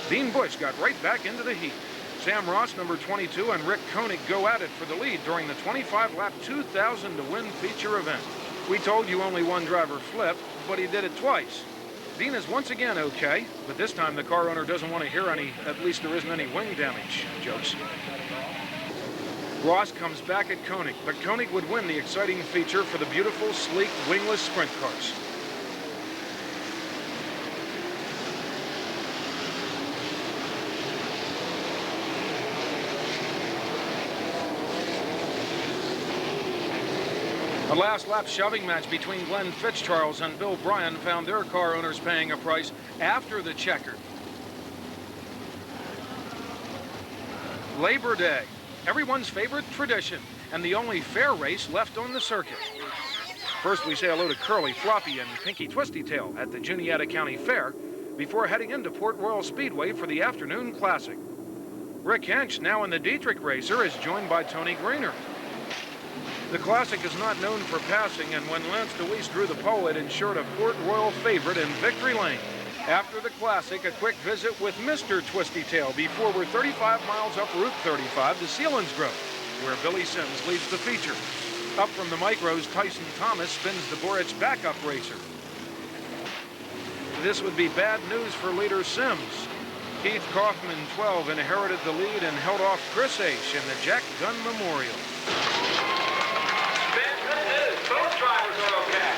Dean Bush got right back into the heat. Sam Ross, number 22, and Rick Koenig go at it for the lead during the 25-lap 2,000 to win feature event. We told you only one driver flipped, but he did it twice. Dean is once again okay, but this time the car owner doesn't want to hear any, at least there isn't any wing damage jokes. Ross comes back at Koenig, but Koenig would win the exciting feature for the beautiful, sleek, wingless sprint cars. A last lap shoving match between Glenn Fitzcharles and Bill Bryan found their car owners paying a price after the checker. Labor Day, everyone's favorite tradition, and the only fair race left on the circuit. First, we say hello to Curly, Floppy, and Pinky Twisty Tail at the Juniata County Fair before heading into Port Royal Speedway for the afternoon classic. Rick Hench, now in the Dietrich Racer, is joined by Tony Greener. The Classic is not known for passing, and when Lance DeWeese drew the pole, it ensured a Port Royal favorite in victory lane. After the Classic, a quick visit with Mr. Twisty Tail before we're 35 miles up Route 35 to Selinsgrove, where Billy Sims leads the feature. Up from the micros, Tyson Thomas spins the Boritz backup racer. This would be bad news for leader Sims. Keith Kaufman, 12, inherited the lead and held off Chris H. in the Jack Gunn Memorial. Both drivers are okay.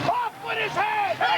Off with his head!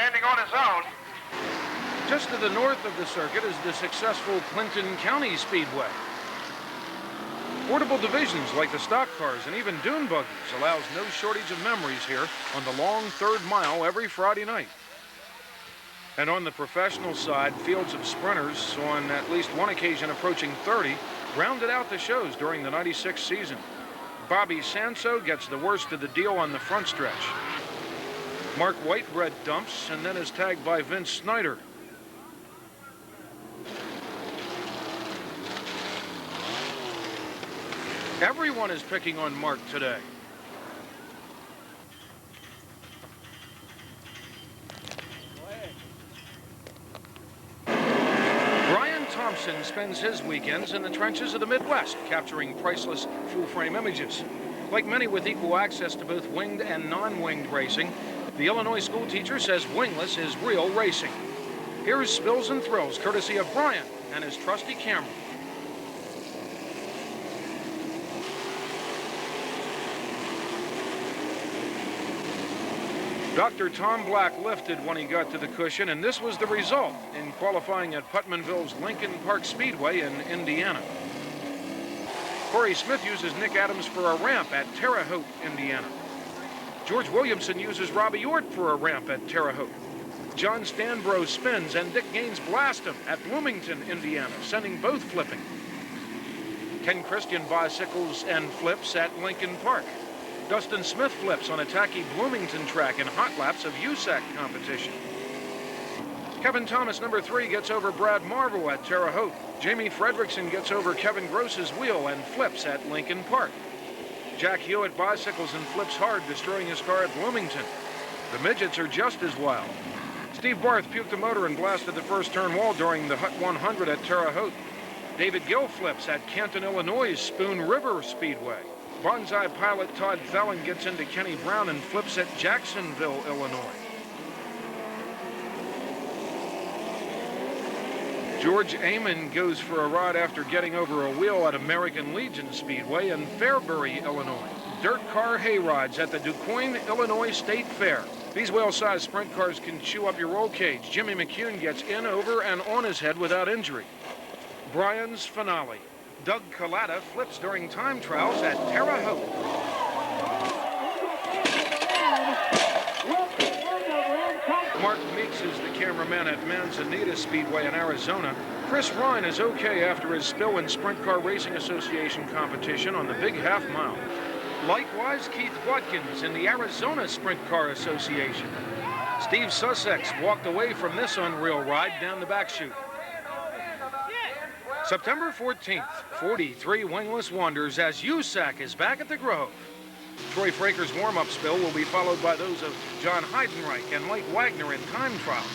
standing on his own. Just to the north of the circuit is the successful Clinton County Speedway. Portable divisions like the stock cars and even dune buggies allows no shortage of memories here on the long third mile every Friday night. And on the professional side, fields of sprinters on at least one occasion approaching 30 rounded out the shows during the '96 season. Bobby Sanso gets the worst of the deal on the front stretch. Mark Whitebread dumps and then is tagged by Vince Snyder. Everyone is picking on Mark today. Brian Thompson spends his weekends in the trenches of the Midwest, capturing priceless full-frame images. Like many with equal access to both winged and non-winged racing, the Illinois school teacher says wingless is real racing. Here's Spills and Thrills, courtesy of Brian and his trusty camera. Dr. Tom Black lifted when he got to the cushion, and this was the result in qualifying at Putmanville's Lincoln Park Speedway in Indiana. Corey Smith uses Nick Adams for a ramp at Terre Haute, Indiana. George Williamson uses Robbie Ort for a ramp at Terre Haute. John Stanbro spins and Dick Gaines blast him at Bloomington, Indiana, sending both flipping. Ken Christian bicycles and flips at Lincoln Park. Dustin Smith flips on a tacky Bloomington track in hot laps of USAC competition. Kevin Thomas, number 3, gets over Brad Marvel at Terre Haute. Jamie Fredrickson gets over Kevin Gross's wheel and flips at Lincoln Park. Jack Hewitt bicycles and flips hard, destroying his car at Bloomington. The midgets are just as wild. Steve Barth puked a motor and blasted the first turn wall during the Hut 100 at Terre Haute. David Gill flips at Canton, Illinois' Spoon River Speedway. Bonsai pilot Todd Thelen gets into Kenny Brown and flips at Jacksonville, Illinois. George Amon goes for a ride after getting over a wheel at American Legion Speedway in Fairbury, Illinois. Dirt car hayrides at the DuQuoin, Illinois State Fair. These whale-sized sprint cars can chew up your roll cage. Jimmy McCune gets in, over, and on his head without injury. Brian's finale. Doug Collada flips during time trials at Terre Haute. Mark Meeks is the cameraman at Manzanita Speedway in Arizona. Chris Ryan is okay after his spill in Sprint Car Racing Association competition on the Big Half Mile. Likewise, Keith Watkins in the Arizona Sprint Car Association. Steve Sussex walked away from this unreal ride down the back chute. September 14th, 43 wingless wonders as USAC is back at the Grove. Troy Fraker's warm-up spill will be followed by those of John Heidenreich and Mike Wagner in time trials.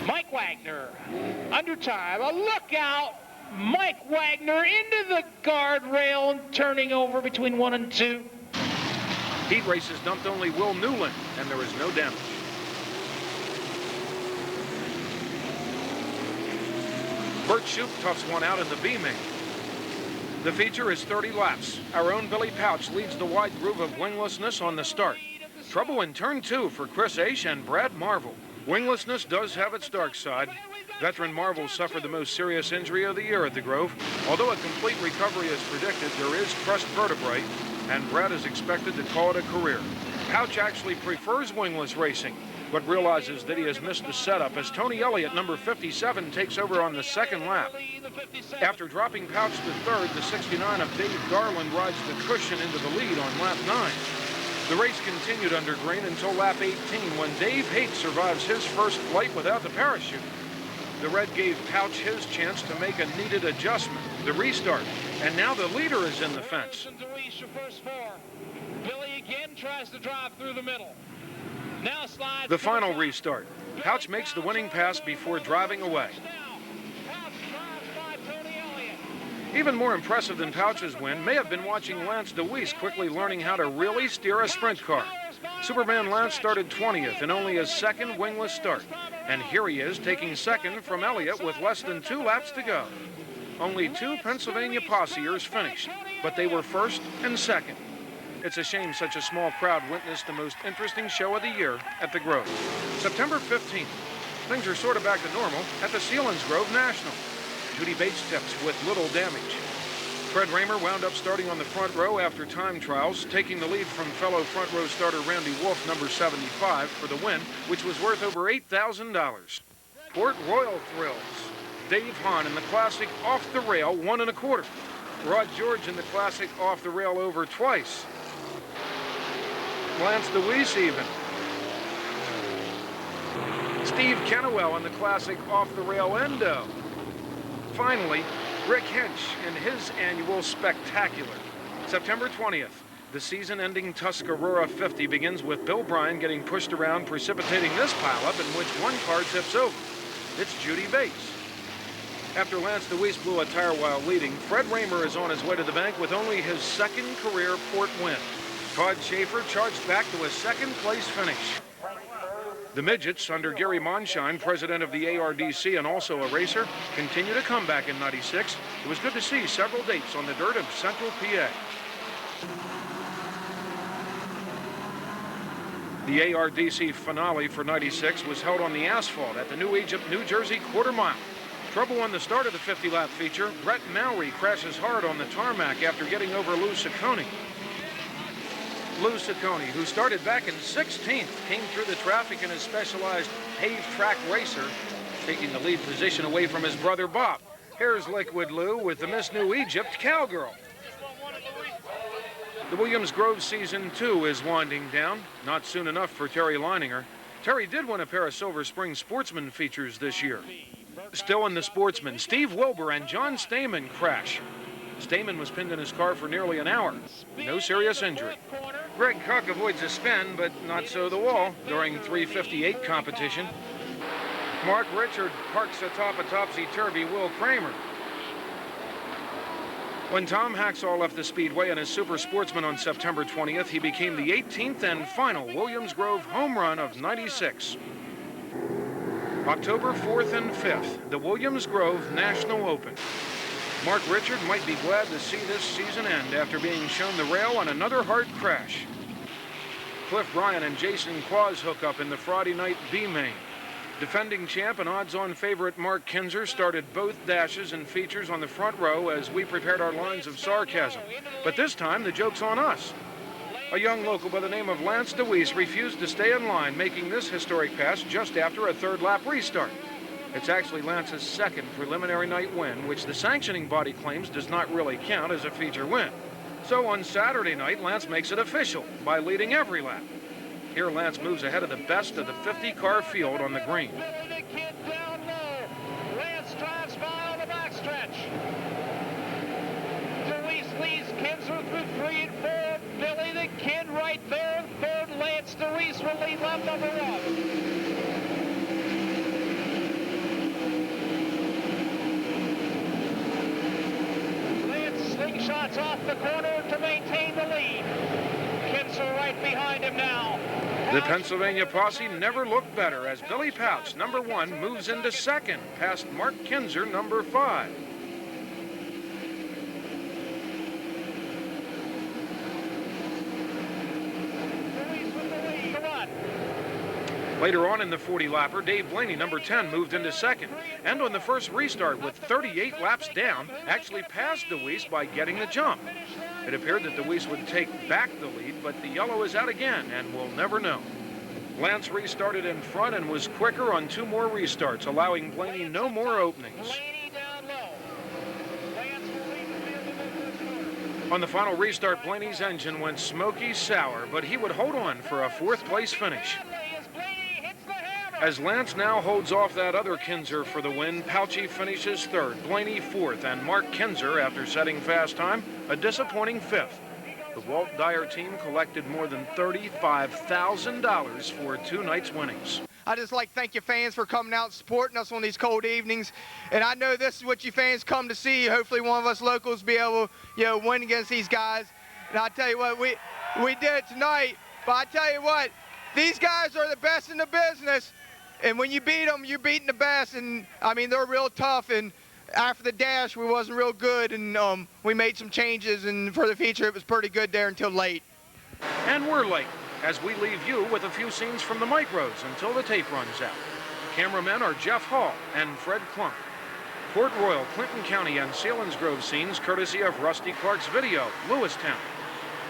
Mike Wagner, under time, a lookout. Mike Wagner into the guardrail and turning over between 1 and 2. Heat races dumped only Will Newland, and there is no damage. Bert Shoup toughs one out in the B main. The feature is 30 laps. Our own Billy Pouch leads the wide groove of winglessness on the start. Trouble in turn 2 for Chris Aish and Brad Marvel. Winglessness does have its dark side. Veteran Marvel suffered the most serious injury of the year at the Grove. Although a complete recovery is predicted, there is crushed vertebrae, and Brad is expected to call it a career. Pouch actually prefers wingless racing, but realizes that he has missed the setup as Tony Elliott, number 57, takes over on the second lap. After dropping Pouch to third, the 69 of Dave Garland rides the cushion into the lead on lap 9. The race continued under green until lap 18 when Dave Haight survives his first flight without the parachute. The red gave Pouch his chance to make a needed adjustment, the restart, and now the leader is in the fence. Billy again tries to drive through the middle. Now slides. The final restart. Pouch makes the winning pass before driving away. Even more impressive than Pouch's win may have been watching Lance DeWeese quickly learning how to really steer a sprint car. Superman Lance started 20th in only his second wingless start. And here he is taking second from Elliott with less than 2 laps to go. Only 2 Pennsylvania Posseers finished, but they were first and second. It's a shame such a small crowd witnessed the most interesting show of the year at the Grove. September 15th, things are sort of back to normal at the Selinsgrove National. Judy Bates tips with little damage. Fred Raymer wound up starting on the front row after time trials, taking the lead from fellow front row starter Randy Wolf, number 75, for the win, which was worth over $8,000. Port Royal thrills. Dave Hahn in the classic off the rail, 1 1/4. Rod George in the classic off the rail over twice. Lance DeWeese even. Steve Kennewell in the classic off the rail endo. Finally, Rick Hinch in his annual spectacular. September 20th, the season-ending Tuscarora 50 begins with Bill Bryan getting pushed around, precipitating this pileup in which one car tips over. It's Judy Bates. After Lance DeWeese blew a tire while leading, Fred Raymer is on his way to the bank with only his second career Port win. Todd Schaeffer charged back to a second-place finish. The Midgets, under Gary Monshine, president of the ARDC and also a racer, continue to come back in '96. It was good to see several dates on the dirt of Central PA. The ARDC finale for '96 was held on the asphalt at the New Egypt, New Jersey quarter mile. Trouble on the start of the 50-lap feature. Brett Mowry crashes hard on the tarmac after getting over Lou Ciccone. Lou Ciccone, who started back in 16th, came through the traffic in his specialized paved track racer, taking the lead position away from his brother Bob. Here's Liquid Lou with the Miss New Egypt Cowgirl. The Williams Grove Season 2 is winding down. Not soon enough for Terry Leininger. Terry did win a pair of Silver Spring Sportsman features this year. Still in the Sportsman, Steve Wilbur and John Stamen crash. Stamen was pinned in his car for nearly an hour. No serious injury. Greg Koch avoids a spin, but not so the wall during 358 competition. Mark Richard parks atop a topsy-turvy Will Kramer. When Tom Hacksaw left the Speedway in his Super Sportsman on September 20th, he became the 18th and final Williams Grove home run of '96. October 4th and 5th, the Williams Grove National Open. Mark Richard might be glad to see this season end after being shown the rail on another hard crash. Cliff Bryan and Jason Quaz hook up in the Friday night B main. Defending champ and odds-on favorite Mark Kinzer started both dashes and features on the front row as we prepared our lines of sarcasm. But this time, the joke's on us. A young local by the name of Lance DeWeese refused to stay in line, making this historic pass just after a third-lap restart. It's actually Lance's second preliminary night win, which the sanctioning body claims does not really count as a feature win. So on Saturday night, Lance makes it official by leading every lap. Here, Lance moves ahead of the best of the 50-car field on the green. Lance drives by on the backstretch. DeWeese leads Kinzer through 3 and 4. Billy the Kid right there in third. Lance DeWeese will lead lap number 1. Slingshots off the corner to maintain the lead. Kinzer right behind him now. The Pennsylvania posse never looked better as Billy Pouch, number 1, moves into second, past Mark Kinzer, number 5. Later on in the 40-lapper, Dave Blaney, number 10, moved into second. And on the first restart, with 38 laps down, actually passed DeWeese by getting the jump. It appeared that DeWeese would take back the lead, but the yellow is out again, and we'll never know. Lance restarted in front and was quicker on 2 more restarts, allowing Blaney no more openings. On the final restart, Blaney's engine went smoky sour, but he would hold on for a 4th-place finish. As Lance now holds off that other Kinzer for the win, Pouchy finishes 3rd, Blaney 4th, and Mark Kinzer, after setting fast time, a disappointing 5th. The Walt Dyer team collected more than $35,000 for 2 nights' winnings. I just like to thank you fans for coming out and supporting us on these cold evenings. And I know this is what you fans come to see. Hopefully one of us locals be able to, win against these guys. And I tell you what, we did it tonight. But I tell you what, these guys are the best in the business. And when you beat them, you're beating the best. And, I mean, they're real tough. And after the dash, we wasn't real good. And we made some changes. And for the feature, it was pretty good there until late. And we're late, as we leave you with a few scenes from the micros until the tape runs out. Cameramen are Jeff Hall and Fred Klunk. Port Royal, Clinton County, and Selinsgrove scenes courtesy of Rusty Clark's Video, Lewistown.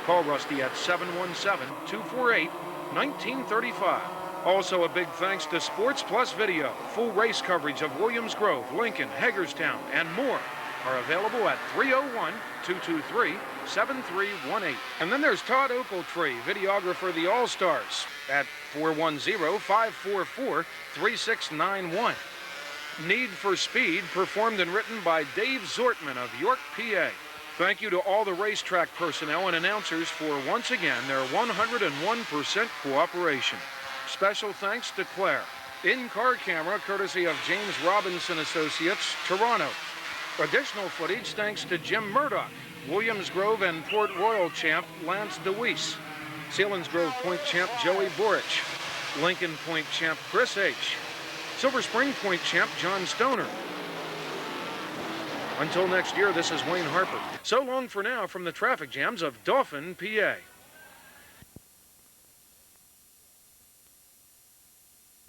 Call Rusty at 717-248-1935. Also a big thanks to Sports Plus Video. Full race coverage of Williams Grove, Lincoln, Hagerstown, and more are available at 301-223-7318. And then there's Todd Oakletree, videographer of the All-Stars, at 410-544-3691. Need for Speed, performed and written by Dave Zortman of York, PA. Thank you to all the racetrack personnel and announcers for, once again, their 101% cooperation. Special thanks to Claire. In-car camera, courtesy of James Robinson Associates, Toronto. Additional footage thanks to Jim Murdoch, Williams Grove and Port Royal champ Lance DeWeese, Selinsgrove Point champ Joey Borich, Lincoln Point champ Chris H., Silver Spring Point champ John Stoner. Until next year, this is Wayne Harper. So long for now from the traffic jams of Dauphin, PA.